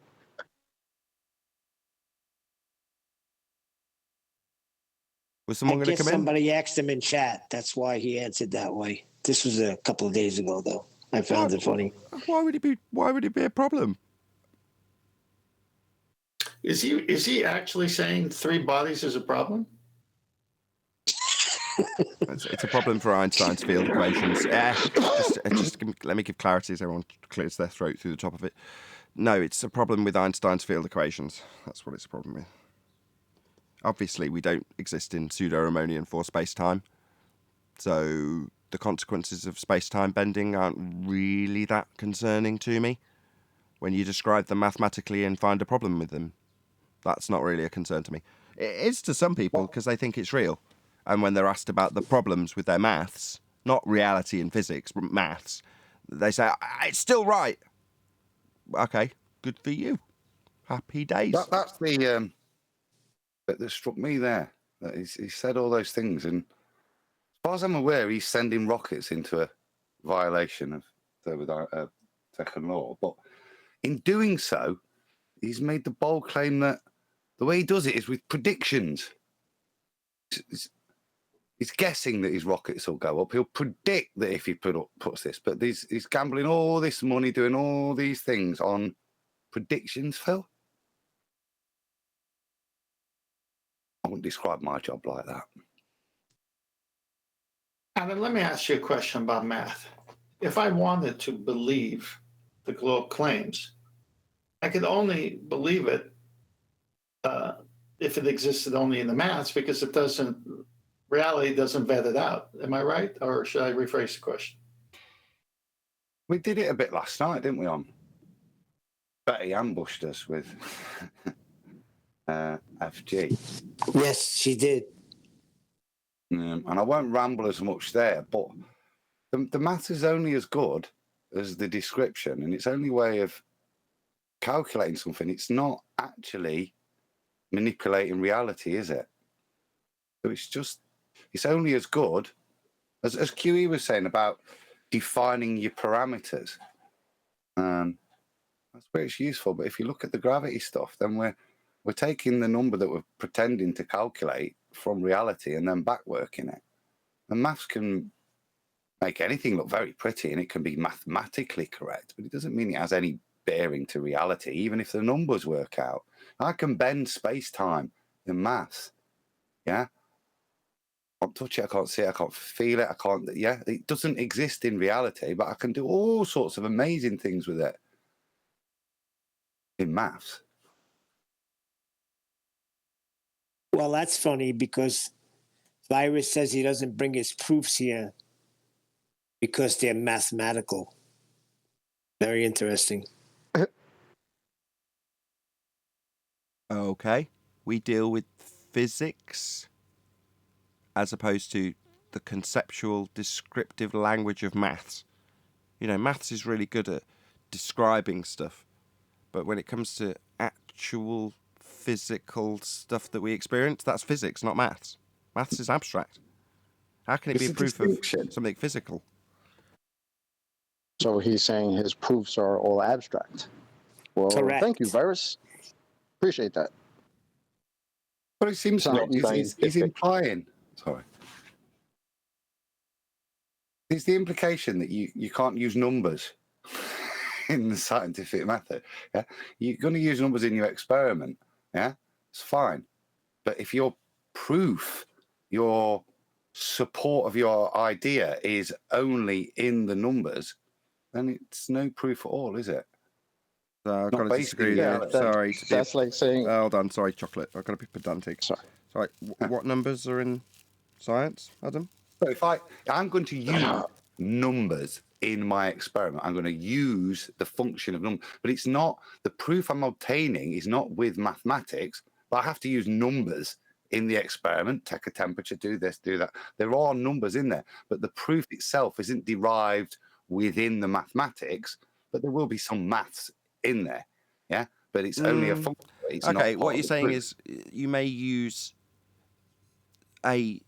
Was someone I going to guess come in? somebody asked him in chat. That's why he answered that way. This was a couple of days ago, though. I found it funny. Why would it be a problem? Is he actually saying 3 bodies is a problem? It's a problem for Einstein's field equations. Let me give clarity as everyone clears their throat through the top of it. No, it's a problem with Einstein's field equations. That's what it's a problem with. Obviously, we don't exist in pseudo-Riemannian for space-time, so the consequences of space-time bending aren't really that concerning to me. When you describe them mathematically and find a problem with them, that's not really a concern to me. It is to some people because they think it's real. And when they're asked about the problems with their maths, not reality and physics, but maths, they say, it's still right. Okay, good for you. Happy days. That's the bit that struck me there. That he said all those things, and as far as I'm aware, he's sending rockets into a violation of the second law. But in doing so, he's made the bold claim that the way he does it is with predictions. He's guessing that his rockets will go up. He'll predict that if he puts this, but he's gambling all this money, doing all these things on predictions, Phil. I wouldn't describe my job like that. Adam, let me ask you a question about math. If I wanted to believe the globe claims, I could only believe it if it existed only in the maths, because reality doesn't vet it out. Am I right? Or should I rephrase the question? We did it a bit last night, didn't we, on Betty ambushed us with FG. Yes, she did. And I won't ramble as much there, but the math is only as good as the description, and it's only way of calculating something. It's not actually manipulating reality, is it? So it's only as good as QE was saying about defining your parameters. That's where it's useful. But if you look at the gravity stuff, then we're taking the number that we're pretending to calculate from reality and then backworking it. And maths can make anything look very pretty, and it can be mathematically correct, but it doesn't mean it has any bearing to reality, even if the numbers work out. I can bend space-time in maths. Yeah? I can't touch it, I can't see it, I can't feel it, it doesn't exist in reality, but I can do all sorts of amazing things with it in maths. Well, that's funny because Virus says he doesn't bring his proofs here because they're mathematical. Very interesting. Okay. We deal with physics as opposed to the conceptual, descriptive language of maths. You know, maths is really good at describing stuff, but when it comes to actual physical stuff that we experience, that's physics, not maths. Maths is abstract. How can it be a proof of something physical? So he's saying his proofs are all abstract. Well, Correct. thank you, Virus. Appreciate that. But it seems Not he's implying. Sorry. It's the implication that you can't use numbers in the scientific method. Yeah, you're going to use numbers in your experiment. Yeah, it's fine. But if your proof, your support of your idea is only in the numbers, then it's no proof at all, is it? So I've got to disagree there. Sorry. That's like saying... Hold on, sorry, Chocolate. I've got to be pedantic. Sorry. What numbers are in science, Adam? So if I'm going to use numbers in my experiment, I'm going to use the function of numbers, but it's not, the proof I'm obtaining is not with mathematics, but I have to use numbers in the experiment, take a temperature, do this, do that. There are numbers in there, but the proof itself isn't derived within the mathematics, but there will be some maths in there, yeah? But it's only a function. It's okay, not what you're saying proof. is you may use a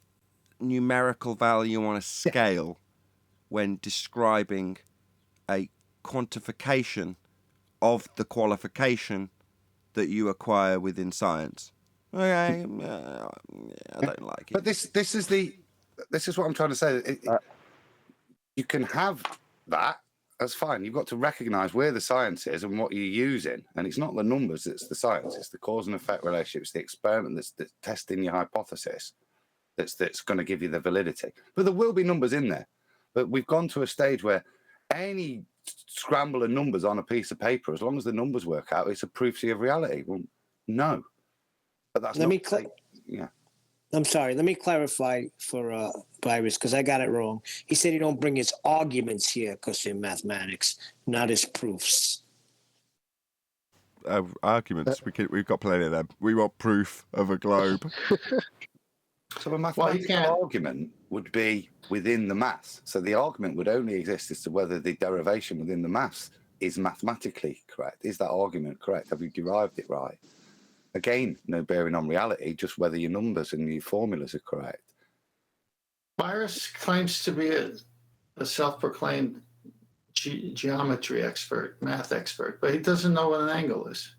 numerical value on a scale when describing a quantification of the qualification that you acquire within science. Okay, I don't like it. But this is what I'm trying to say. You can have that. That's fine. You've got to recognise where the science is and what you're using. And it's not the numbers that's the science. It's the cause and effect relationship. It's the experiment that's testing your hypothesis that's going to give you the validity. But there will be numbers in there. But we've gone to a stage where any scramble of numbers on a piece of paper, as long as the numbers work out, it's a proof of reality. Well, no. But that's yeah. I'm sorry. Let me clarify for Virus, because I got it wrong. He said he don't bring his arguments here because they're mathematics, not his proofs. Arguments. We've got plenty of them. We want proof of a globe. So a mathematical argument would be within the maths. So the argument would only exist as to whether the derivation within the maths is mathematically correct. Is that argument correct? Have you derived it right? Again, no bearing on reality, just whether your numbers and your formulas are correct. Virus claims to be a self-proclaimed geometry expert, math expert, but he doesn't know what an angle is.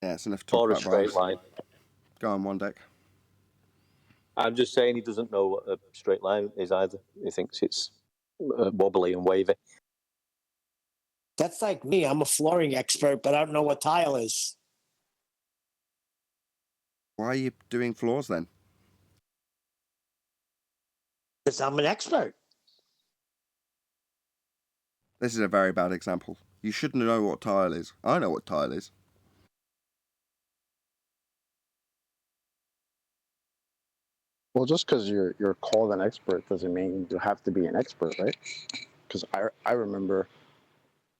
Yeah, it's enough talk Or a about straight Virus. line. Go on, one deck. I'm just saying he doesn't know what a straight line is either. He thinks it's wobbly and wavy. That's like me. I'm a flooring expert, but I don't know what tile is. Why are you doing floors then? Because I'm an expert. This is a very bad example. You should know what tile is. I know what tile is. Well, just because you're called an expert doesn't mean you have to be an expert, right? Because I remember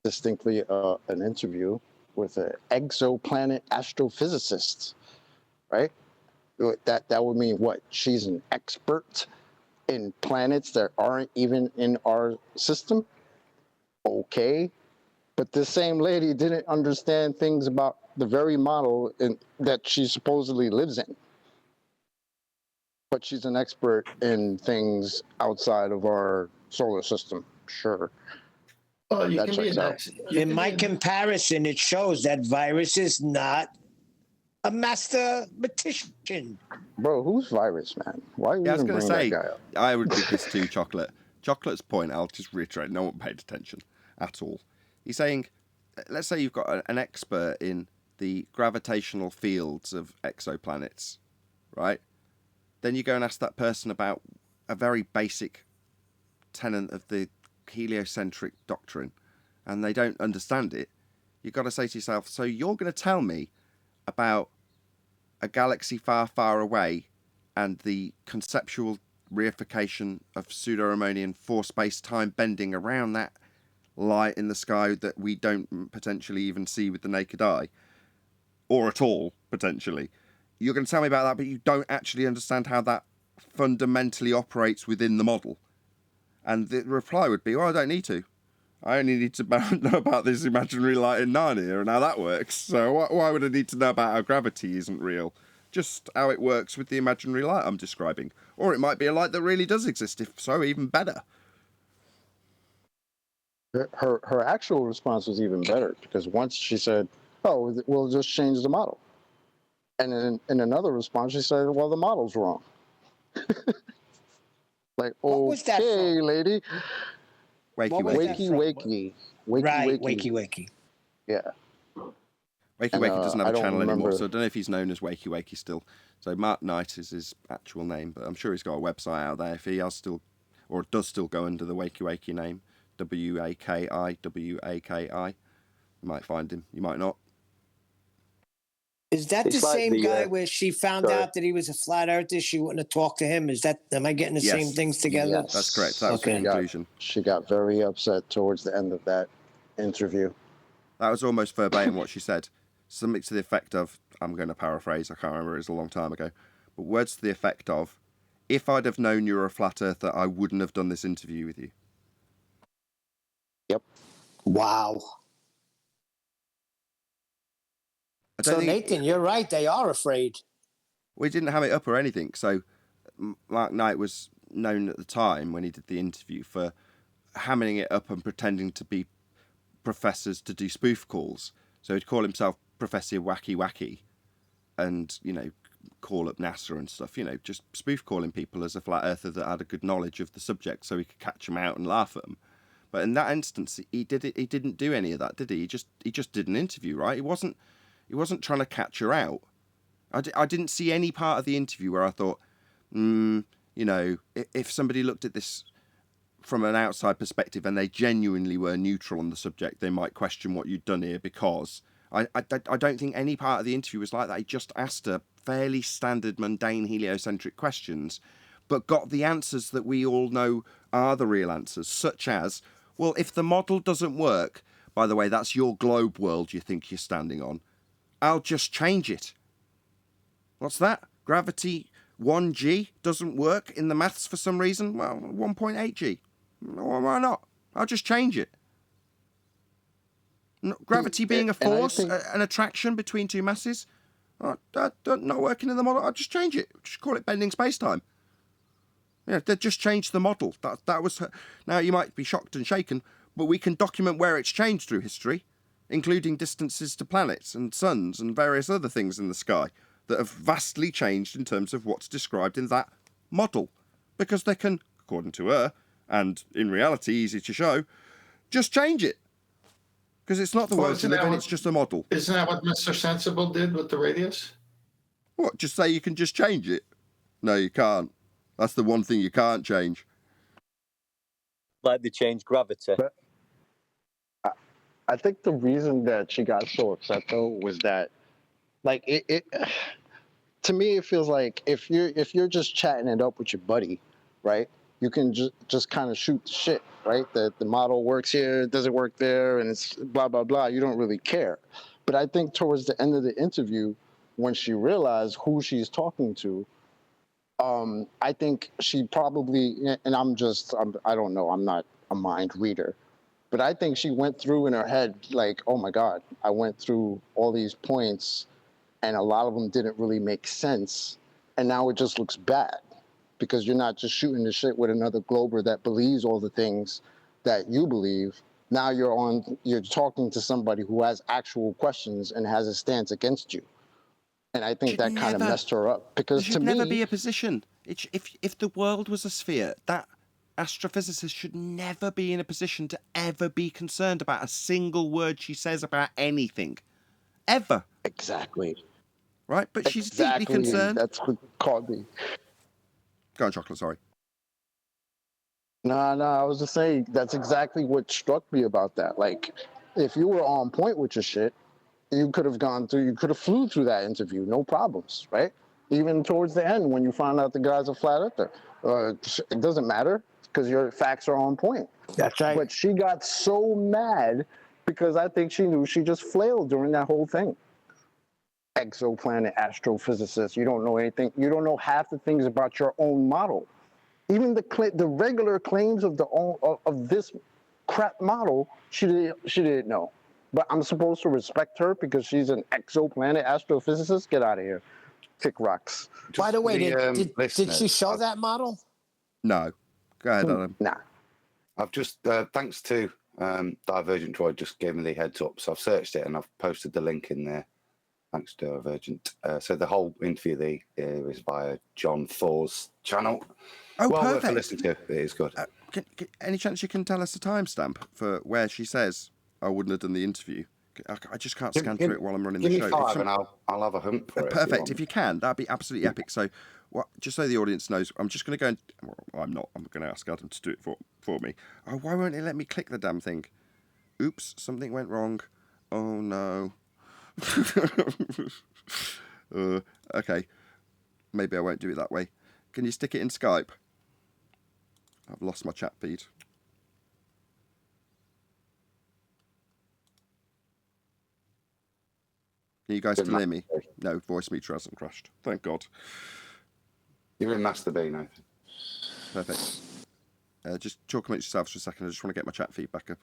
distinctly an interview with an exoplanet astrophysicist, right? That would mean what? She's an expert in planets that aren't even in our system? Okay. But this same lady didn't understand things about the very model that she supposedly lives in. But she's an expert in things outside of our solar system. Sure. Well, you That can be checks an out. expert. In my comparison, it shows that Virus is not a mathematician. Bro, who's Virus, man? Why are you even bring that guy up? I would think this too, Chocolate. Chocolate's point, I'll just reiterate, no one paid attention at all. He's saying, let's say you've got an expert in the gravitational fields of exoplanets, right? Then you go and ask that person about a very basic tenet of the heliocentric doctrine, and they don't understand it. You've got to say to yourself, so you're going to tell me about a galaxy far, far away and the conceptual reification of pseudo-Riemannian for space-time bending around that light in the sky that we don't potentially even see with the naked eye, or at all, potentially. You're going to tell me about that, but you don't actually understand how that fundamentally operates within the model. And the reply would be, well, I don't need to. I only need to know about this imaginary light in Narnia and how that works. So why would I need to know about how gravity isn't real? Just how it works with the imaginary light I'm describing. Or it might be a light that really does exist, if so, even better. Her actual response was even better, because once she said, "Oh, we'll just change the model," and then in another response she said, "Well, the model's wrong." Like, was that okay, from? lady. Wakey Wakey. Right, Wakey. Yeah. Wakey And, Wakey doesn't have I a don't channel anymore, remember. so I don't know if he's known as Wakey Wakey still. So Mark Knight is his actual name, but I'm sure he's got a website out there if he has still, or does still go under the Wakey Wakey name. Waki. You might find him, you might not. Is that It's the like same the, guy where she found sorry. out that he was a flat earther? She wouldn't have talked to him. Am I getting the Yes. same things together? Yes. That's correct. That was the conclusion. She got very upset towards the end of that interview. That was almost verbatim what she said. Something to the effect of, I'm going to paraphrase, I can't remember, it was a long time ago, but words to the effect of, if I'd have known you were a flat earther, I wouldn't have done this interview with you. Yep. Wow. So, Nathan, you're right. They are afraid. We didn't have it up or anything. So Mark Knight was known at the time when he did the interview for hammering it up and pretending to be professors to do spoof calls. So he'd call himself Professor Wacky and, call up NASA and stuff, just spoof calling people as a flat earther that had a good knowledge of the subject so he could catch them out and laugh at them. But in that instance, he didn't do any of that, did he? He just did an interview, right? He wasn't trying to catch her out. I didn't see any part of the interview where I thought, if somebody looked at this from an outside perspective and they genuinely were neutral on the subject, they might question what you'd done here, because I don't think any part of the interview was like that. He just asked her fairly standard, mundane, heliocentric questions, but got the answers that we all know are the real answers, such as, well, if the model doesn't work, by the way, that's your globe world you think you're standing on, I'll just change it. What's that? Gravity 1g doesn't work in the maths for some reason? Well, 1.8g. Why not? I'll just change it. Gravity being a force, an attraction between two masses, not working in the model, I'll just change it. Just call it bending space-time. Yeah, they just changed the model. That was her. Now, you might be shocked and shaken, but we can document where it's changed through history, including distances to planets and suns and various other things in the sky that have vastly changed in terms of what's described in that model. Because they can, according to her, and in reality easy to show, just change it. Because it's not the world to live in, it's just a model. Isn't that what Mr. Sensible did with the radius? What, just say you can just change it? No, you can't. That's the one thing you can't change. Like they changed gravity. But I think the reason that she got so upset, though, was that, like, it to me, it feels like if you're just chatting it up with your buddy, right? You can just kind of shoot the shit, right? That the model works here, it doesn't work there, and it's blah, blah, blah. You don't really care. But I think towards the end of the interview, when she realized who she's talking to, I think she probably, and I don't know, I'm not a mind reader, but I think she went through in her head, like, oh my God, I went through all these points and a lot of them didn't really make sense. And now it just looks bad because you're not just shooting the shit with another glober that believes all the things that you believe. Now you're talking to somebody who has actual questions and has a stance against you. And I think that kind of messed her up, because there should never be a position. If the world was a sphere, that astrophysicist should never be in a position to ever be concerned about a single word she says about anything. Ever. Exactly. Right? But she's deeply concerned. That's what caught me. Go on, Chocolate, sorry. No, I was just saying that's exactly what struck me about that. Like, if you were on point with your shit, you could have flew through that interview, no problems, right? Even towards the end, when you found out the guy's a flat earther, it doesn't matter because your facts are on point. That's right. But she got so mad because I think she knew she just flailed during that whole thing. Exoplanet astrophysicist, you don't know anything. You don't know half the things about your own model. Even the regular claims of this crap model, she didn't know. But I'm supposed to respect her because she's an exoplanet astrophysicist? Get out of here. Kick rocks. By the way, did she show that model? No. Go ahead, Adam. Nah. I've just, thanks to Divergent Droid, just gave me the heads up. So I've searched it and I've posted the link in there. Thanks to Divergent. So the whole interview is via John Thor's channel. Oh, well perfect. worth a listen to. It is good. Any chance you can tell us a timestamp for where she says I wouldn't have done the interview? I just can't scan through it while I'm running the show. Give me 5 and I'll have a hunt for it. Perfect. If you can, that'd be absolutely epic. So, just so the audience knows, I'm just going to go and... Well, I'm not. I'm going to ask Adam to do it for me. Oh, why won't it let me click the damn thing? Oops, something went wrong. Oh, no. Okay. Maybe I won't do it that way. Can you stick it in Skype? I've lost my chat feed. Can you guys still hear me? No, voice meter hasn't crashed. Thank God. You're in Master B, Nathan. Perfect. Just talk amongst yourselves for a second. I just want to get my chat feed back up.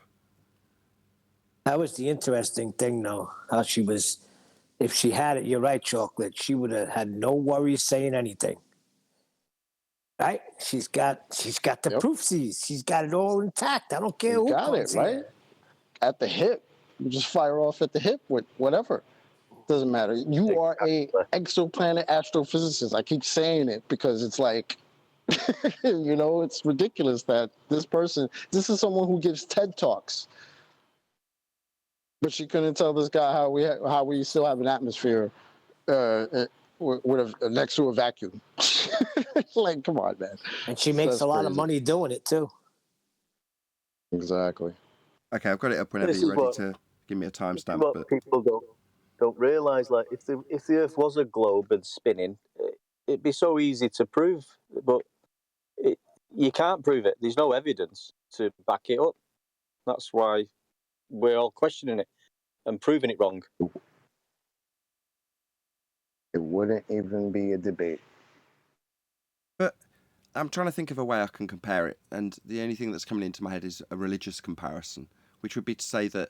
That was the interesting thing, though. How she was, if she had it, you're right, Chocolate, she would have had no worries saying anything. Right? She's got the proofsies. She's got it all intact. I don't care who got it, right? At the hip. You just fire off at the hip with whatever. Doesn't matter. You are a exoplanet astrophysicist. I keep saying it because it's like, it's ridiculous that this is someone who gives TED Talks. But she couldn't tell this guy how we still have an atmosphere next to a vacuum. Like, come on, man. And she makes a lot of money doing it too. Exactly. Okay, I've got it up whenever you're ready to give me a timestamp. What people don't realise, like, if the Earth was a globe and spinning, it'd be so easy to prove, but you can't prove it. There's no evidence to back it up. That's why we're all questioning it and proving it wrong. It wouldn't even be a debate. But I'm trying to think of a way I can compare it, and the only thing that's coming into my head is a religious comparison, which would be to say that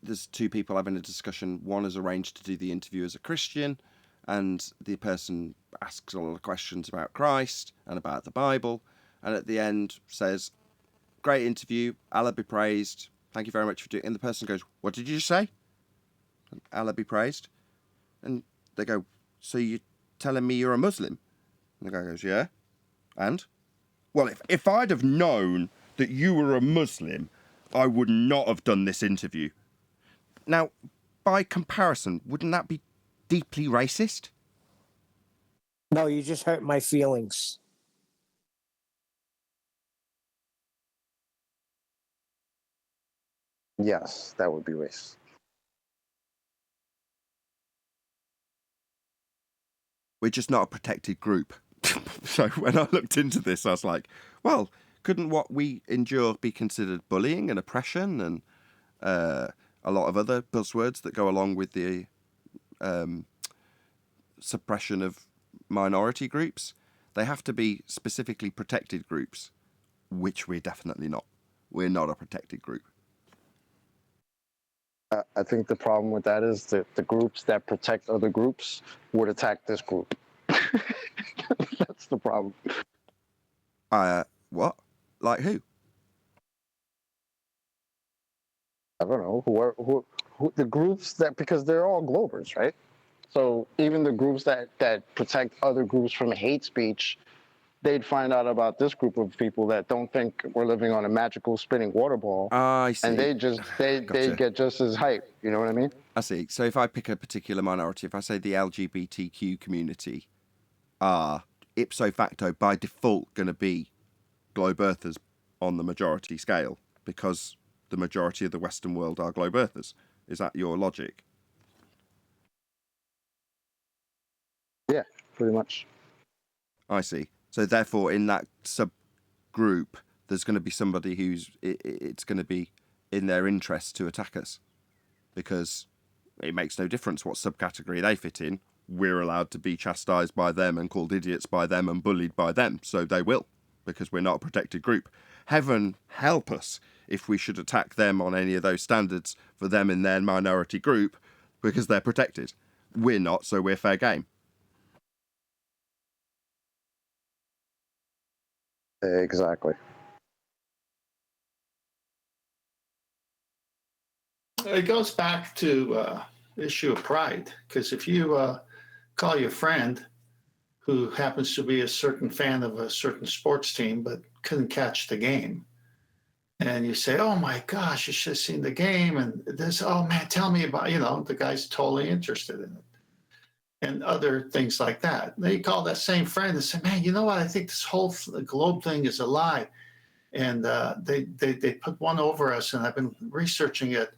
there's two people having a discussion. One has arranged to do the interview as a Christian, and the person asks a lot of questions about Christ and about the Bible, and at the end says, "Great interview, Allah be praised. Thank you very much for doing it." And the person goes, "What did you say?" "Allah be praised." And they go, "So you're telling me you're a Muslim?" And the guy goes, "Yeah. And?" "Well, if I'd have known that you were a Muslim, I would not have done this interview." Now, by comparison, wouldn't that be deeply racist? No, you just hurt my feelings. Yes, that would be racist. We're just not a protected group. So when I looked into this, I was like, well, couldn't what we endure be considered bullying and oppression and a lot of other buzzwords that go along with the suppression of minority groups? They have to be specifically protected groups, which we're definitely not. We're not a protected group. I think the problem with that is that the groups that protect other groups would attack this group. That's the problem. What? Like who? I don't know. Who the groups that, because they're all globers, right? So even the groups that protect other groups from hate speech, they'd find out about this group of people that don't think we're living on a magical spinning water ball. I see. And they get just as hype. You know what I mean? I see. So if I pick a particular minority, if I say the LGBTQ community are ipso facto by default going to be globe earthers on the majority scale because the majority of the Western world are globe earthers. Is that your logic? Yeah, pretty much. I see. So therefore, in that subgroup, there's going to be somebody who's it's going to be in their interest to attack us because it makes no difference what subcategory they fit in. We're allowed to be chastised by them and called idiots by them and bullied by them. So they will, because we're not a protected group. heaven help us if we should attack them on any of those standards for them in their minority group, because they're protected. We're not, so we're fair game. Exactly. It goes back to issue of pride, because if you call your friend who happens to be a certain fan of a certain sports team but couldn't catch the game, and you say, "Oh my gosh, you should have seen the game," and this, "Oh man, tell me about," the guy's totally interested in it, and other things like that. Then you call that same friend and say, "Man, you know what? I think this whole globe thing is a lie, and they put one over us, and I've been researching it."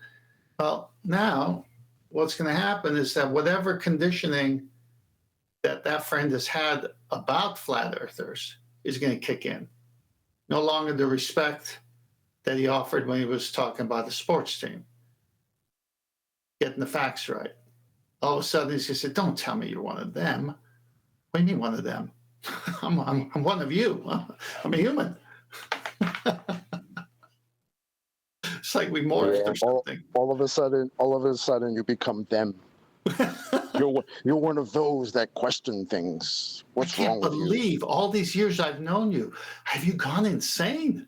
Well, now what's going to happen is that whatever conditioning that friend has had about flat earthers is going to kick in. No longer the respect that he offered when he was talking about the sports team, getting the facts right. All of a sudden he's going to say, "Don't tell me you're one of them." What do you mean one of them? I'm one of you. I'm a human. It's like we morphed or something. All of a sudden, you become them. You're one of those that question things. What's wrong with you? I can't believe all these years I've known you. Have you gone insane?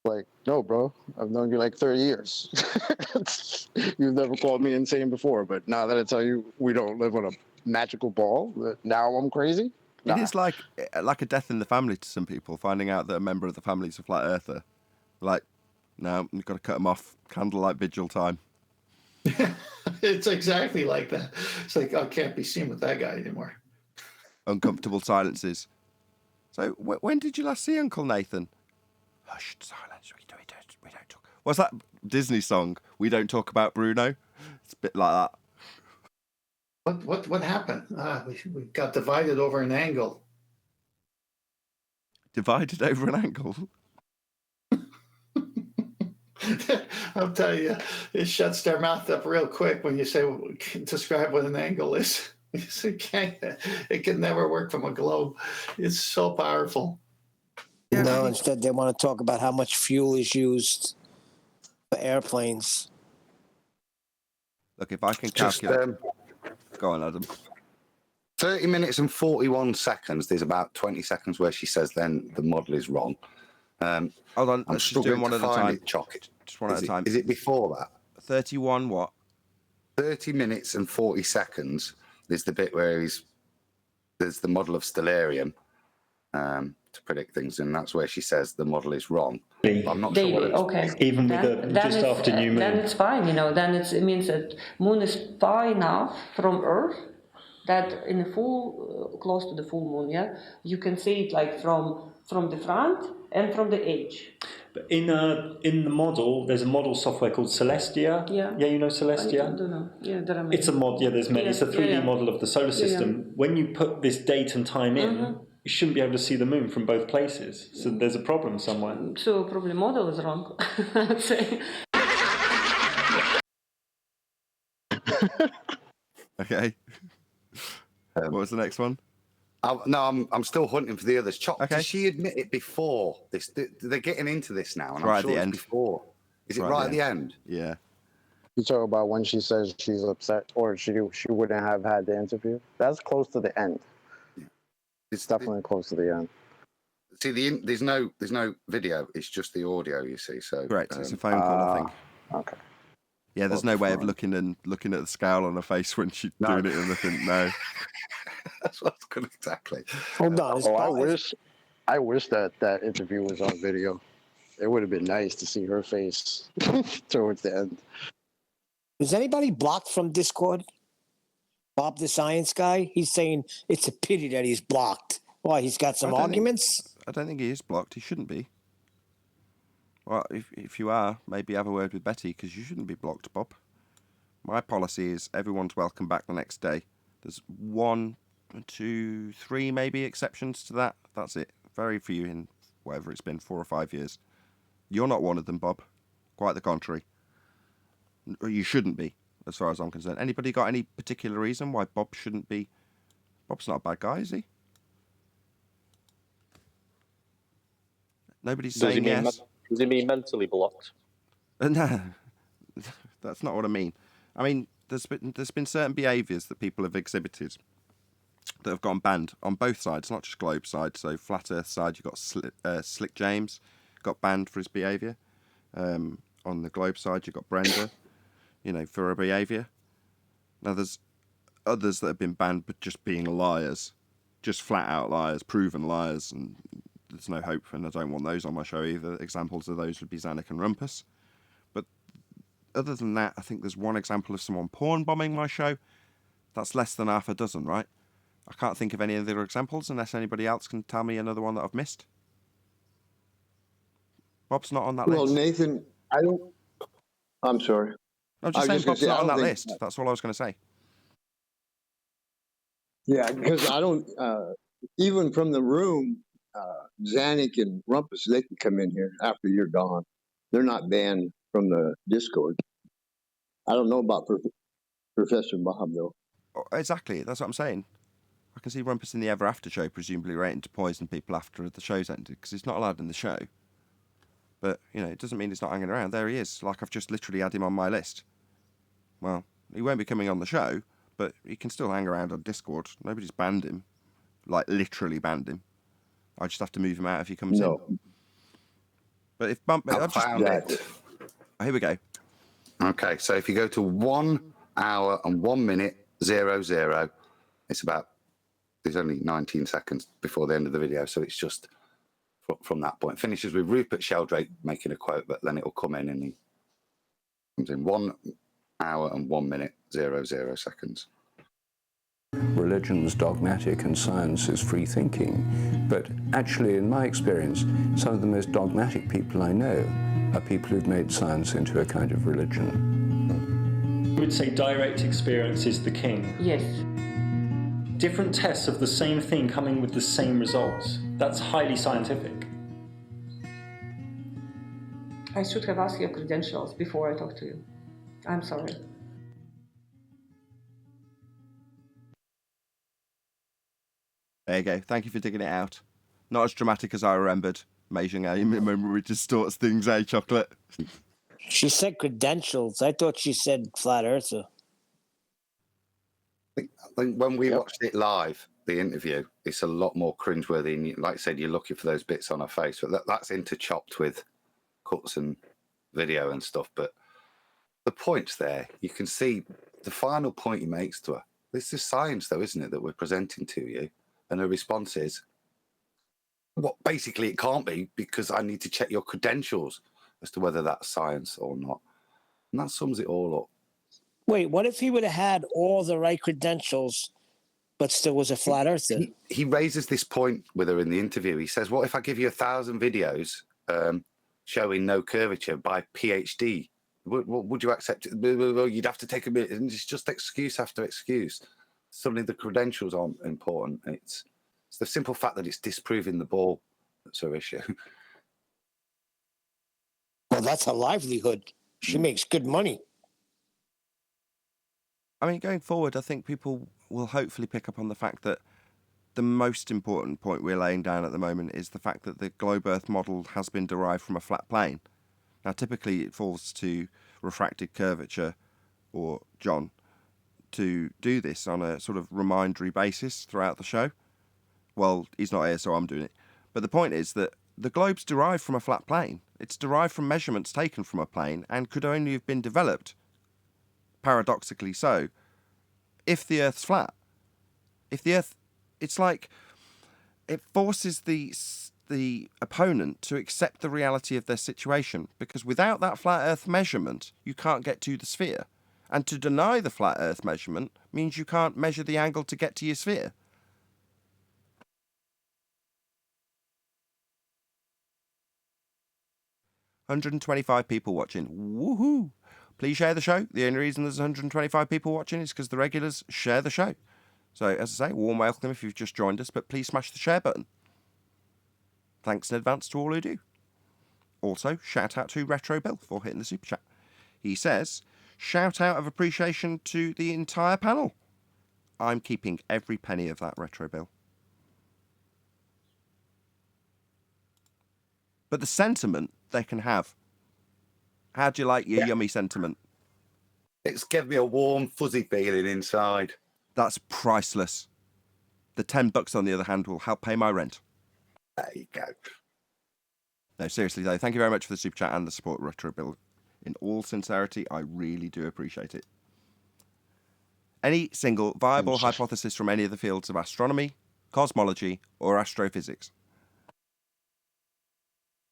Like, no, bro. I've known you like 30 years. You've never called me insane before, but now that I tell you we don't live on a magical ball, now I'm crazy? Nah. It is like a death in the family to some people, finding out that a member of the family is a flat earther. Like, no, you've got to cut them off. Candlelight vigil time. It's exactly like that. It's like, I can't be seen with that guy anymore. Uncomfortable silences. So, when did you last see Uncle Nathan? Hushed silence. We don't talk. What's that Disney song? We don't talk about Bruno. It's a bit like that. What happened? We got divided over an angle. Divided over an angle? I'll tell you, it shuts their mouth up real quick when you say, describe what an angle is. It can never work from a globe. It's so powerful. No, instead they want to talk about how much fuel is used for airplanes. Look, if I can calculate... Go on, Adam. 30 minutes and 41 seconds. There's about 20 seconds where she says then the model is wrong. Hold on, I'm just doing one at a time. Just one at a time. Is it before that? 31 what? 30 minutes and 40 seconds is the bit where there's the model of stellarium to predict things, and that's where she says the model is wrong. I'm not sure what it's okay. Even with just after new moon. Then it's fine, then it means that moon is far enough from Earth that in the full, close to the full moon, you can see it like from the front and from the edge. But in the model, there's a model software called Celestia. Yeah. Yeah, you know Celestia? I don't know. Yeah, there are many. It's a mod. Yeah, there's many. It's a 3D model of the solar system. When you put this date and time in, you shouldn't be able to see the moon from both places. So there's a problem somewhere. So probably model is wrong. I'd say. Okay. What was the next one? No, I'm still hunting for the others. Did she admit it before this? They're getting into this now, and right I'm sure at the end. Before. Is it right at the end? Yeah. You talk about when she says she's upset, or she wouldn't have had the interview. That's close to the end. Yeah. It's definitely close to the end. See, there's no video. It's just the audio. You see, so correct. It's a phone call, I think. Okay. Yeah, there's no way of looking at the scowl on her face when she's doing it or anything. No. That's what's good, exactly. Hold on. I wish that interview was on video. It would have been nice to see her face towards the end. Is anybody blocked from Discord? Bob the Science Guy? He's saying it's a pity that he's blocked. Why, he's got some arguments? I don't think he is blocked. He shouldn't be. Well, if you are, maybe have a word with Betty, because you shouldn't be blocked, Bob. My policy is everyone's welcome back the next day. There's 1, 2, 3 maybe exceptions to that. That's it. Very few in whatever it's been, 4 or 5 years. You're not one of them, Bob. Quite the contrary. You shouldn't be, as far as I'm concerned. Anybody got any particular reason why Bob shouldn't be? Bob's not a bad guy, is he? Nobody's Does he saying mean yes. does he mean mentally blocked? No, that's not what I mean. I mean, there's been certain behaviours that people have exhibited that have gone banned on both sides, not just Globe side. So Flat Earth side, you've got Slick James got banned for his behaviour. On the Globe side, you've got Brenda, for her behaviour. Now there's others that have been banned, but just being liars, just flat out liars, proven liars, and there's no hope, and I don't want those on my show either. Examples of those would be Zanuck and Rumpus. But other than that, I think there's one example of someone porn bombing my show. That's less than half a dozen, right? I can't think of any other examples unless anybody else can tell me another one that I've missed. Bob's not on that list. Well, Nathan, I'm sorry. I'm just saying Bob's not on that list. That's all I was going to say. Yeah, because I don't, even from the room, Zanuck and Rumpus, they can come in here after you're gone. They're not banned from the Discord. I don't know about Professor Bob, though. Oh, exactly, that's what I'm saying. I can see Rumpus in the Ever After show, presumably waiting to poison people after the show's ended, because he's not allowed in the show. But, it doesn't mean he's not hanging around. There he is, like I've just literally had him on my list. Well, he won't be coming on the show, but he can still hang around on Discord. Nobody's banned him. Like, literally banned him. I just have to move him out if he comes in. But if Bump... I found it. Oh, here we go. Okay, so if you go to 1 hour and 1 minute 00, it's about... There's only 19 seconds before the end of the video, so it's just from that point. Finishes with Rupert Sheldrake making a quote, but then it'll come in and he comes in 1 hour and 1 minute 00 seconds. Religion's dogmatic and science is free thinking, but actually, in my experience, some of the most dogmatic people I know are people who've made science into a kind of religion. I would say direct experience is the king. Yes. Different tests of the same thing coming with the same results. That's highly scientific. I should have asked your credentials before I talked to you. I'm sorry. There you go. Thank you for digging it out. Not as dramatic as I remembered. Amazing how your memory distorts things, eh, Chocolate? She said credentials. I thought she said flat earther. I think when we watched it live, the interview, it's a lot more cringeworthy. And like I said, you're looking for those bits on her face, but that's interchopped with cuts and video and stuff. But the points there, you can see the final point he makes to her. This is science, though, isn't it, that we're presenting to you? And her response is, well, basically it can't be because I need to check your credentials as to whether that's science or not. And that sums it all up. Wait, what if he would have had all the right credentials, but still was a flat earther? He raises this point with her in the interview. He says, what if I give you 1,000 videos showing no curvature by PhD? Would you accept it? Well, you'd have to take a minute. And it's just excuse after excuse. Suddenly the credentials aren't important. It's the simple fact that it's disproving the ball that's her issue. Well, that's a livelihood. She makes good money. I mean, going forward, I think people will hopefully pick up on the fact that the most important point we're laying down at the moment is the fact that the globe Earth model has been derived from a flat plane. Now, typically it falls to refracted curvature or John to do this on a sort of remindery basis throughout the show. Well, he's not here, so I'm doing it. But the point is that the globe's derived from a flat plane. It's derived from measurements taken from a plane and could only have been developed, paradoxically so, if the Earth's flat. If the Earth... It's like it forces the opponent to accept the reality of their situation, because without that flat Earth measurement, you can't get to the sphere. And to deny the flat Earth measurement means you can't measure the angle to get to your sphere. $125 people watching. Woohoo! Please share the show. The only reason there's 125 people watching is because the regulars share the show. So, as I say, warm welcome if you've just joined us, but please smash the share button. Thanks in advance to all who do. Also, shout out to Retro Bill for hitting the super chat. He says, shout out of appreciation to the entire panel. I'm keeping every penny of that, Retro Bill. but the sentiment they can have. How do you like your yummy sentiment? It's given me a warm, fuzzy feeling inside. That's priceless. The $10 on the other hand will help pay my rent. There you go. No, seriously though, thank you very much for the super chat and the support, Retro. In all sincerity, I really do appreciate it. Any single viable hypothesis from any of the fields of astronomy, cosmology, or astrophysics?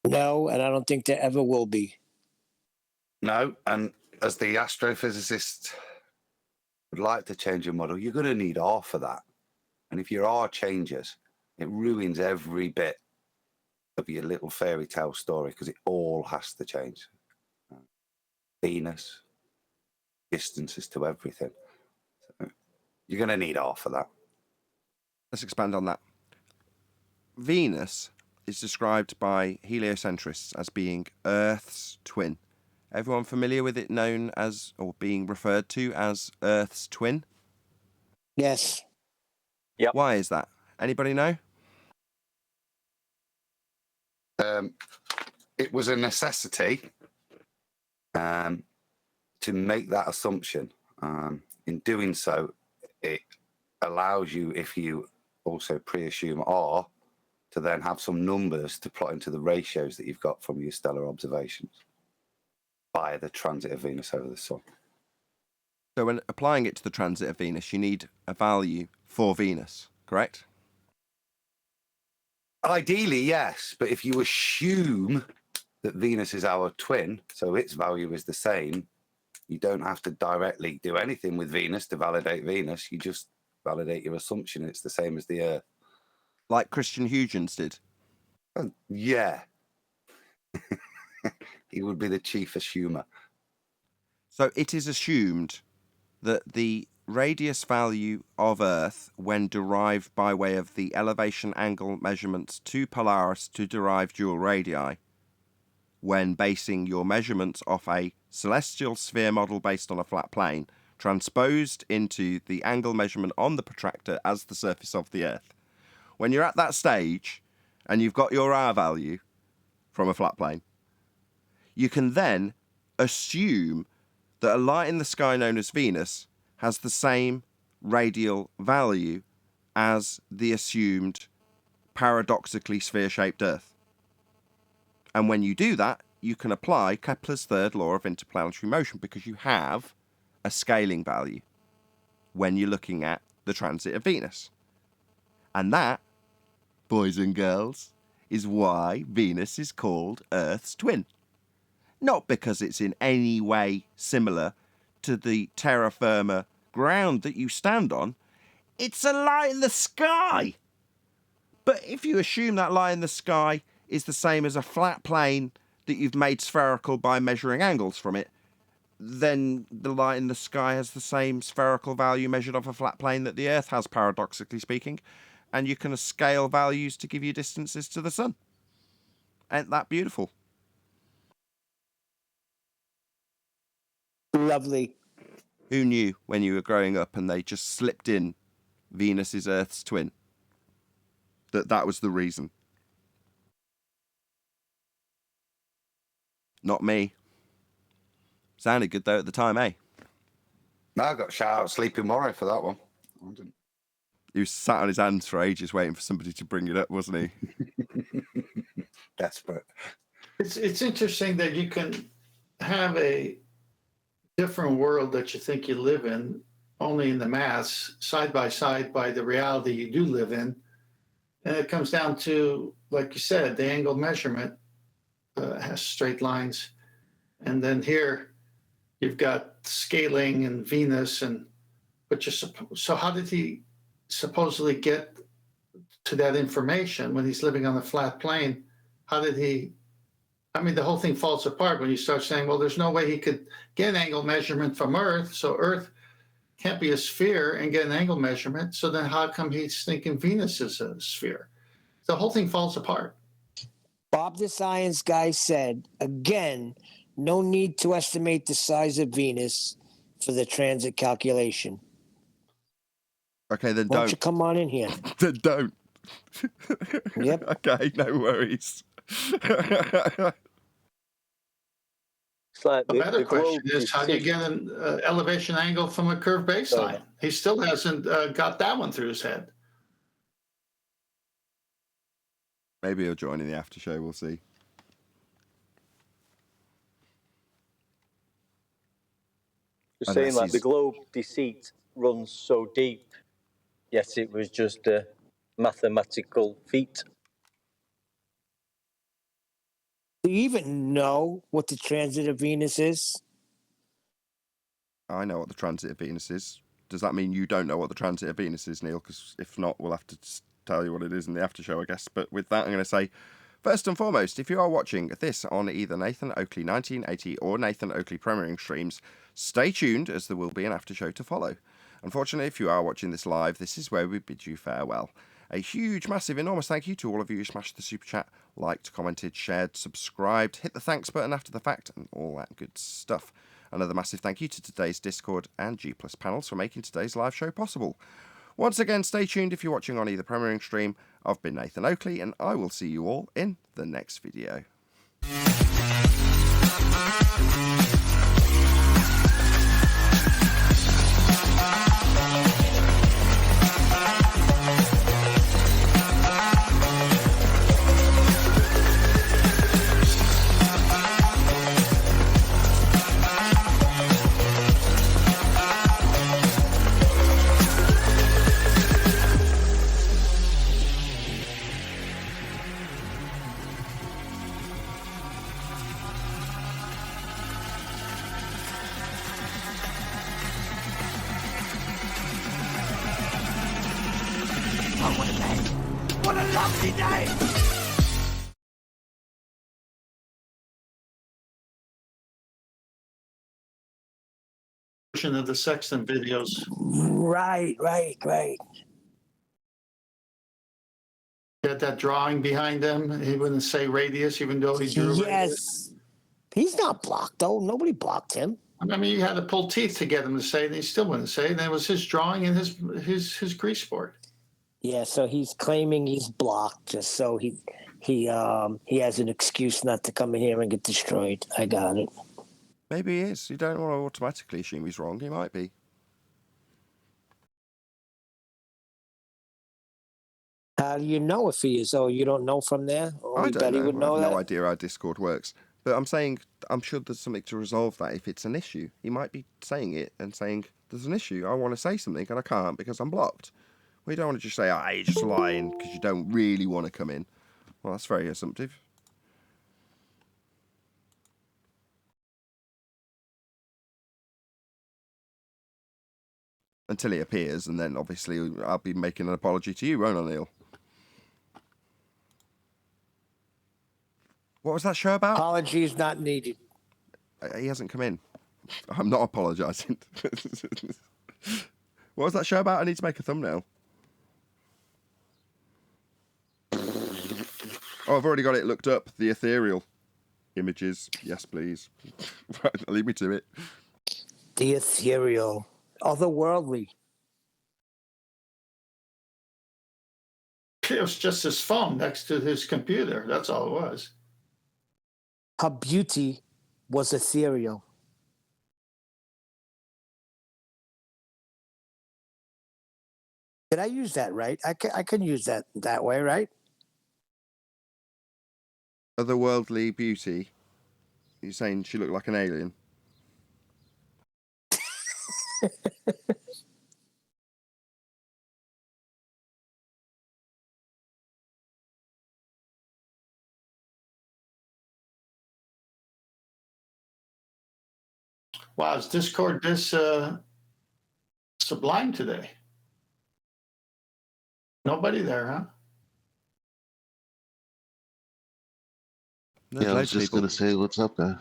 No, and I don't think there ever will be. No, and as the astrophysicist would like to change your model, you're going to need half of that. And if your R changes, it ruins every bit of your little fairy tale story because it all has to change. Venus, distances to everything. So you're going to need half of that. Let's expand on that. Venus is described by heliocentrists as being Earth's twin. Everyone familiar with it known as, or being referred to as, Earth's twin? Yes. Yep. Why is that? Anybody know? It was a necessity to make that assumption. In doing so, it allows you, if you also pre-assume R, to then have some numbers to plot into the ratios that you've got from your stellar observations by the transit of Venus over the Sun. So when applying it to the transit of Venus, you need a value for Venus, correct? Ideally, yes. But if you assume that Venus is our twin, so its value is the same, you don't have to directly do anything with Venus to validate Venus. You just validate your assumption it's the same as the Earth. Like Christian Huygens did? Yeah. He would be the chief assumer. So it is assumed that the radius value of Earth, when derived by way of the elevation angle measurements to Polaris to derive dual radii, when basing your measurements off a celestial sphere model based on a flat plane, transposed into the angle measurement on the protractor as the surface of the Earth. When you're at that stage and you've got your R value from a flat plane, you can then assume that a light in the sky known as Venus has the same radial value as the assumed paradoxically sphere-shaped Earth. And when you do that, you can apply Kepler's third law of interplanetary motion because you have a scaling value when you're looking at the transit of Venus. And that, boys and girls, is why Venus is called Earth's twin. Not because it's in any way similar to the terra firma ground that you stand on. It's a light in the sky. But if you assume that light in the sky is the same as a flat plane that you've made spherical by measuring angles from it, then the light in the sky has the same spherical value measured off a flat plane that the Earth has, paradoxically speaking, and you can scale values to give you distances to the sun. Ain't that beautiful? Lovely. Who knew when you were growing up and they just slipped in Venus is Earth's twin? That was the reason. Not me. Sounded good though at the time, eh? No, I got shout out Sleeping Warrior for that one. I didn't. He was sat on his hands for ages waiting for somebody to bring it up, wasn't he? Desperate. It's interesting that you can have a different world that you think you live in, only in the maths, side by side by the reality you do live in. And it comes down to, like you said, the angle measurement has straight lines. And then here you've got scaling and Venus. But so how did he supposedly get to that information when he's living on a flat plane? How did he? I mean, the whole thing falls apart when you start saying, well, there's no way he could get an angle measurement from Earth. So Earth can't be a sphere and get an angle measurement. So then how come he's thinking Venus is a sphere? The whole thing falls apart. Bob the science guy said, again, no need to estimate the size of Venus for the transit calculation. Okay, then Why don't. don't you come on in here? Then don't. Yep. Okay, no worries. It's like The better the question globe is, how do you deceased. get an elevation angle from a curved baseline? He still hasn't got that one through his head. Maybe he'll join in the after show. We'll see. You're saying like the globe deceit runs so deep, yet it was just a mathematical feat. Do you even know what the transit of Venus is? I know what the transit of Venus is. Does that mean you don't know what the transit of Venus is, Neil? Because if not, we'll have to tell you what it is in the after show, I guess. But with that, I'm going to say, first and foremost, if you are watching this on either Nathan Oakley 1980 or Nathan Oakley premiering streams, stay tuned, as there will be an after show to follow. Unfortunately, if you are watching this live, this is where we bid you farewell. A huge, massive, enormous thank you to all of you who smashed the super chat, liked, commented, shared, subscribed, hit the thanks button after the fact, and all that good stuff. Another massive thank you to today's Discord and G+ panels for making today's live show possible. Once again, stay tuned if you're watching on either premiering stream. I've been Nathan Oakley, and I will see you all in the next video. What a lovely day! Of the Sexton videos. Right. Had that drawing behind him. He wouldn't say radius, even though he drew radius. Yes. He's not blocked, though. Nobody blocked him. I mean, you had to pull teeth to get him to say it, and he still wouldn't say it. And it was his drawing and his grease board. Yeah, so he's claiming he's blocked just so he has an excuse not to come in here and get destroyed. I got it. Maybe he is. You don't want to automatically assume he's wrong. He might be. How do you know if he is? Oh, you don't know from there? I don't know. Would know I have that? no idea how Discord works. But I'm saying, I'm sure there's something to resolve that if it's an issue. He might be saying it and saying, there's an issue. I want to say something and I can't because I'm blocked. Well, you don't want to just say, you're just lying because you don't really want to come in. Well, that's very assumptive. Until he appears, and then obviously I'll be making an apology to you, won't I, Neil? What was that show about? Apologies not needed. He hasn't come in. I'm not apologising. What was that show about? I need to make a thumbnail. Oh, I've already got it looked up. The Ethereal images. Yes, please. Right, leave me to it. The Ethereal. Otherworldly. It was just his phone next to his computer. That's all it was. Her beauty was ethereal. Did I use that right? I can use that way, right? Otherworldly beauty. You're saying she looked like an alien? Wow, is Discord this sublime today? Nobody there, huh? Yeah, I was just going to say, what's up, guys?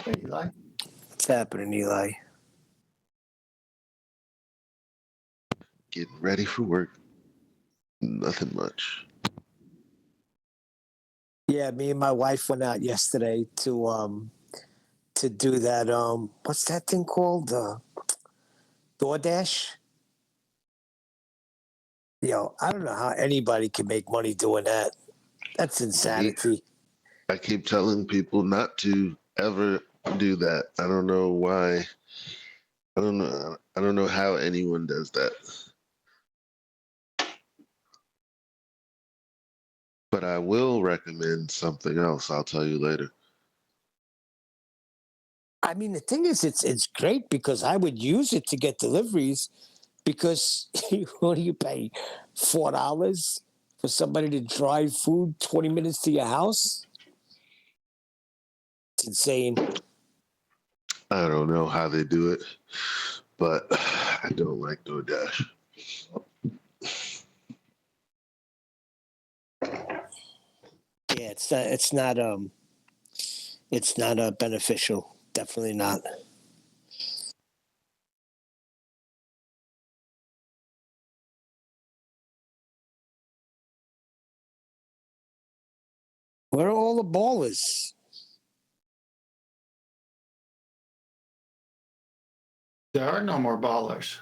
Hey, Eli. What's happening, Eli? Getting ready for work. Nothing much. Yeah, me and my wife went out yesterday to do that. What's that thing called? DoorDash. Yo, I don't know how anybody can make money doing that. That's insanity. I keep telling people not to ever do that. I don't know why. I don't know. I don't know how anyone does that. But I will recommend something else. I'll tell you later. I mean, the thing is, it's great because I would use it to get deliveries because what do you pay? $4 for somebody to drive food 20 minutes to your house? It's insane. I don't know how they do it, but I don't like DoorDash. Yeah, it's not beneficial. Definitely not. Where are all the ballers? There are no more ballers.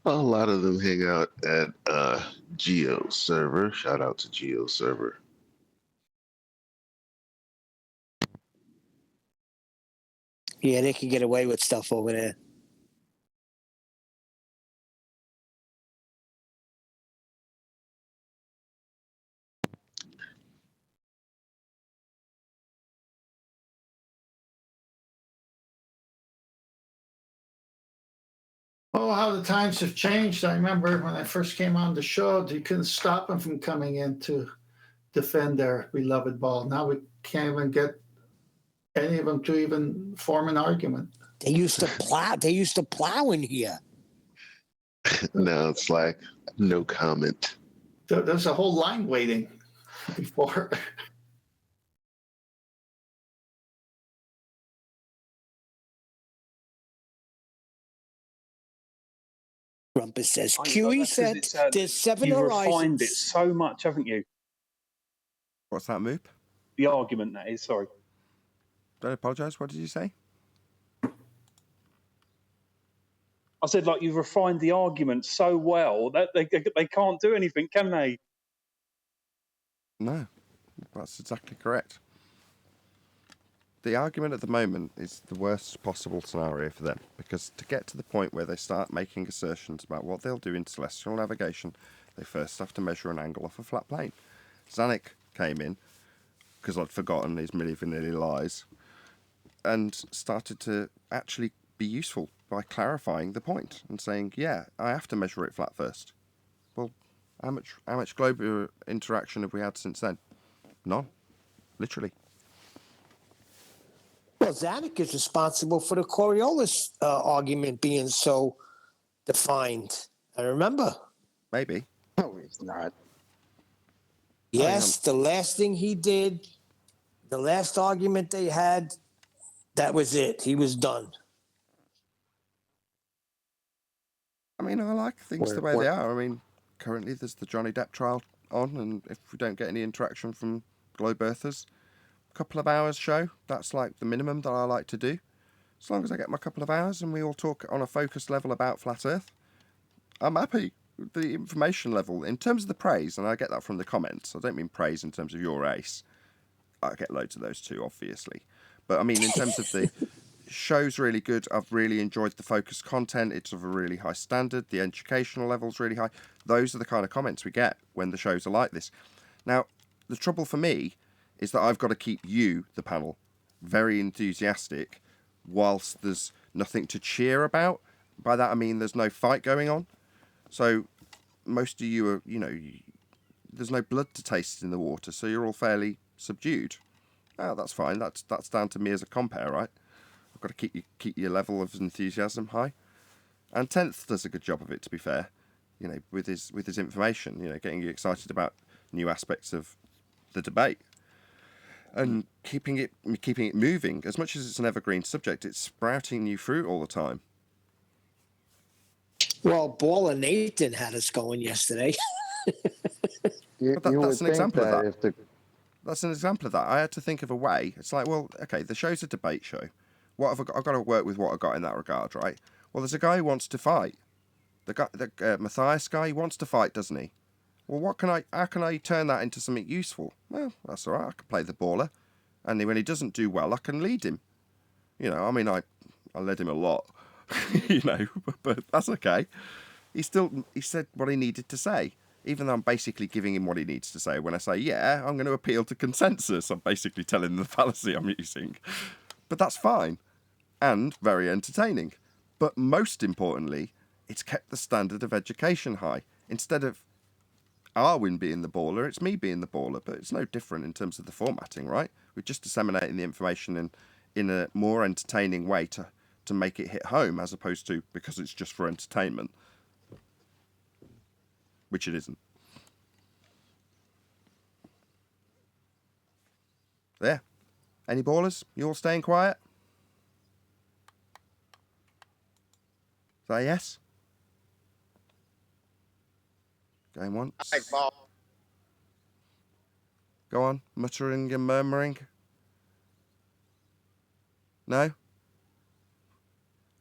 A lot of them hang out at Geo server. Shout out to Geo server. Yeah, they can get away with stuff over there. Oh, how the times have changed. I remember when I first came on the show, you couldn't stop them from coming in to defend their beloved ball. Now we can't even get any of them to even form an argument. They used to plow. They used to plow in here. Now it's like no comment. There's a whole line waiting before. Rumpus says, QE said there's 7 You've horizons. refined it so much, haven't you? What's that, Moop? The argument, that is, sorry. Don't apologise. What did you say? I said, like, you've refined the argument so well that they can't do anything, can they? No, that's exactly correct. The argument at the moment is the worst possible scenario for them, because to get to the point where they start making assertions about what they'll do in celestial navigation, they first have to measure an angle off a flat plane. Zanuck came in, because I'd forgotten his Milli Vanilli lies, and started to actually be useful by clarifying the point and saying, yeah, I have to measure it flat first. Well, how much global interaction have we had since then? None. Literally. Well, Zanuck is responsible for the Coriolis argument being so defined. I remember. Maybe. No, he's not. Yes, the last thing he did, the last argument they had, that was it. He was done. I mean, I like things the way they are. I mean, currently there's the Johnny Depp trial on, and if we don't get any interaction from globe earthers, a couple of hours show, that's like the minimum that I like to do. As long as I get my couple of hours and we all talk on a focused level about flat earth, I'm happy with the information level. In terms of the praise, and I get that from the comments, I don't mean praise in terms of your ace. I get loads of those too, obviously. But I mean, in terms of the show's really good. I've really enjoyed the focused content. It's of a really high standard. The educational level's really high. Those are the kind of comments we get when the shows are like this. Now, the trouble for me is that I've got to keep you, the panel, very enthusiastic whilst there's nothing to cheer about. By that I mean there's no fight going on. So most of you are, there's no blood to taste in the water, so you're all fairly subdued. Oh, that's fine. That's down to me as a compare, right? I've got to keep your level of enthusiasm high. And 10th does a good job of it, to be fair. With his information, getting you excited about new aspects of the debate. And keeping it moving. As much as it's an evergreen subject, it's sprouting new fruit all the time. Well, Baller Nathan had us going yesterday. That's an example of that. That's an example of that. I had to think of a way. It's like, well, okay, the show's a debate show. What have I got? I've got to work with what I got in that regard, right? Well, there's a guy who wants to fight. The Matthias guy, he wants to fight, doesn't he? Well, how can I turn that into something useful? Well, that's all right. I can play the baller. And when he doesn't do well, I can lead him. You know, I mean, I led him a lot, you know, but that's okay. He said what he needed to say, even though I'm basically giving him what he needs to say. When I say, yeah, I'm going to appeal to consensus, I'm basically telling him the fallacy I'm using. But that's fine and very entertaining. But most importantly, it's kept the standard of education high. Instead of Arwin being the baller, it's me being the baller, but it's no different in terms of the formatting, right? We're just disseminating the information in a more entertaining way to make it hit home, as opposed to because it's just for entertainment, which it isn't. There. Any ballers? You all staying quiet? Say yes. Going once. Go on, muttering and murmuring. No?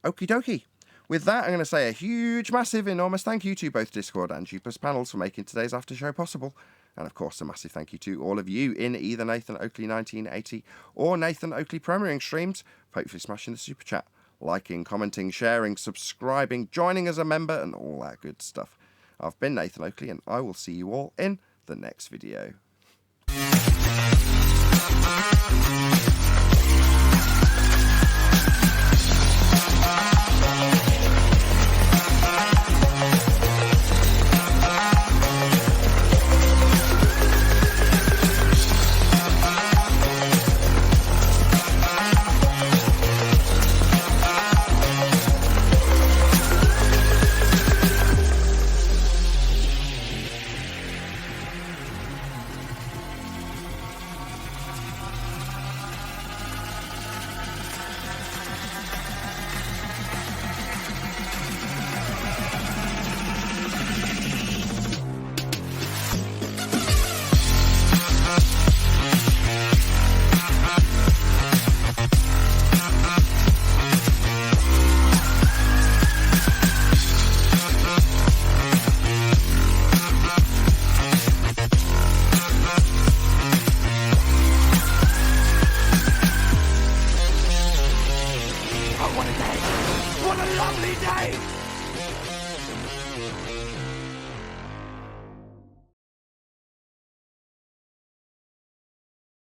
Okie dokie. With that, I'm going to say a huge, massive, enormous thank you to both Discord and Jupiter's panels for making today's after show possible. And of course, a massive thank you to all of you in either Nathan Oakley 1980 or Nathan Oakley premiering streams, hopefully smashing the super chat, liking, commenting, sharing, subscribing, joining as a member, and all that good stuff. I've been Nathan Oakley, and I will see you all in the next video. What a lovely day!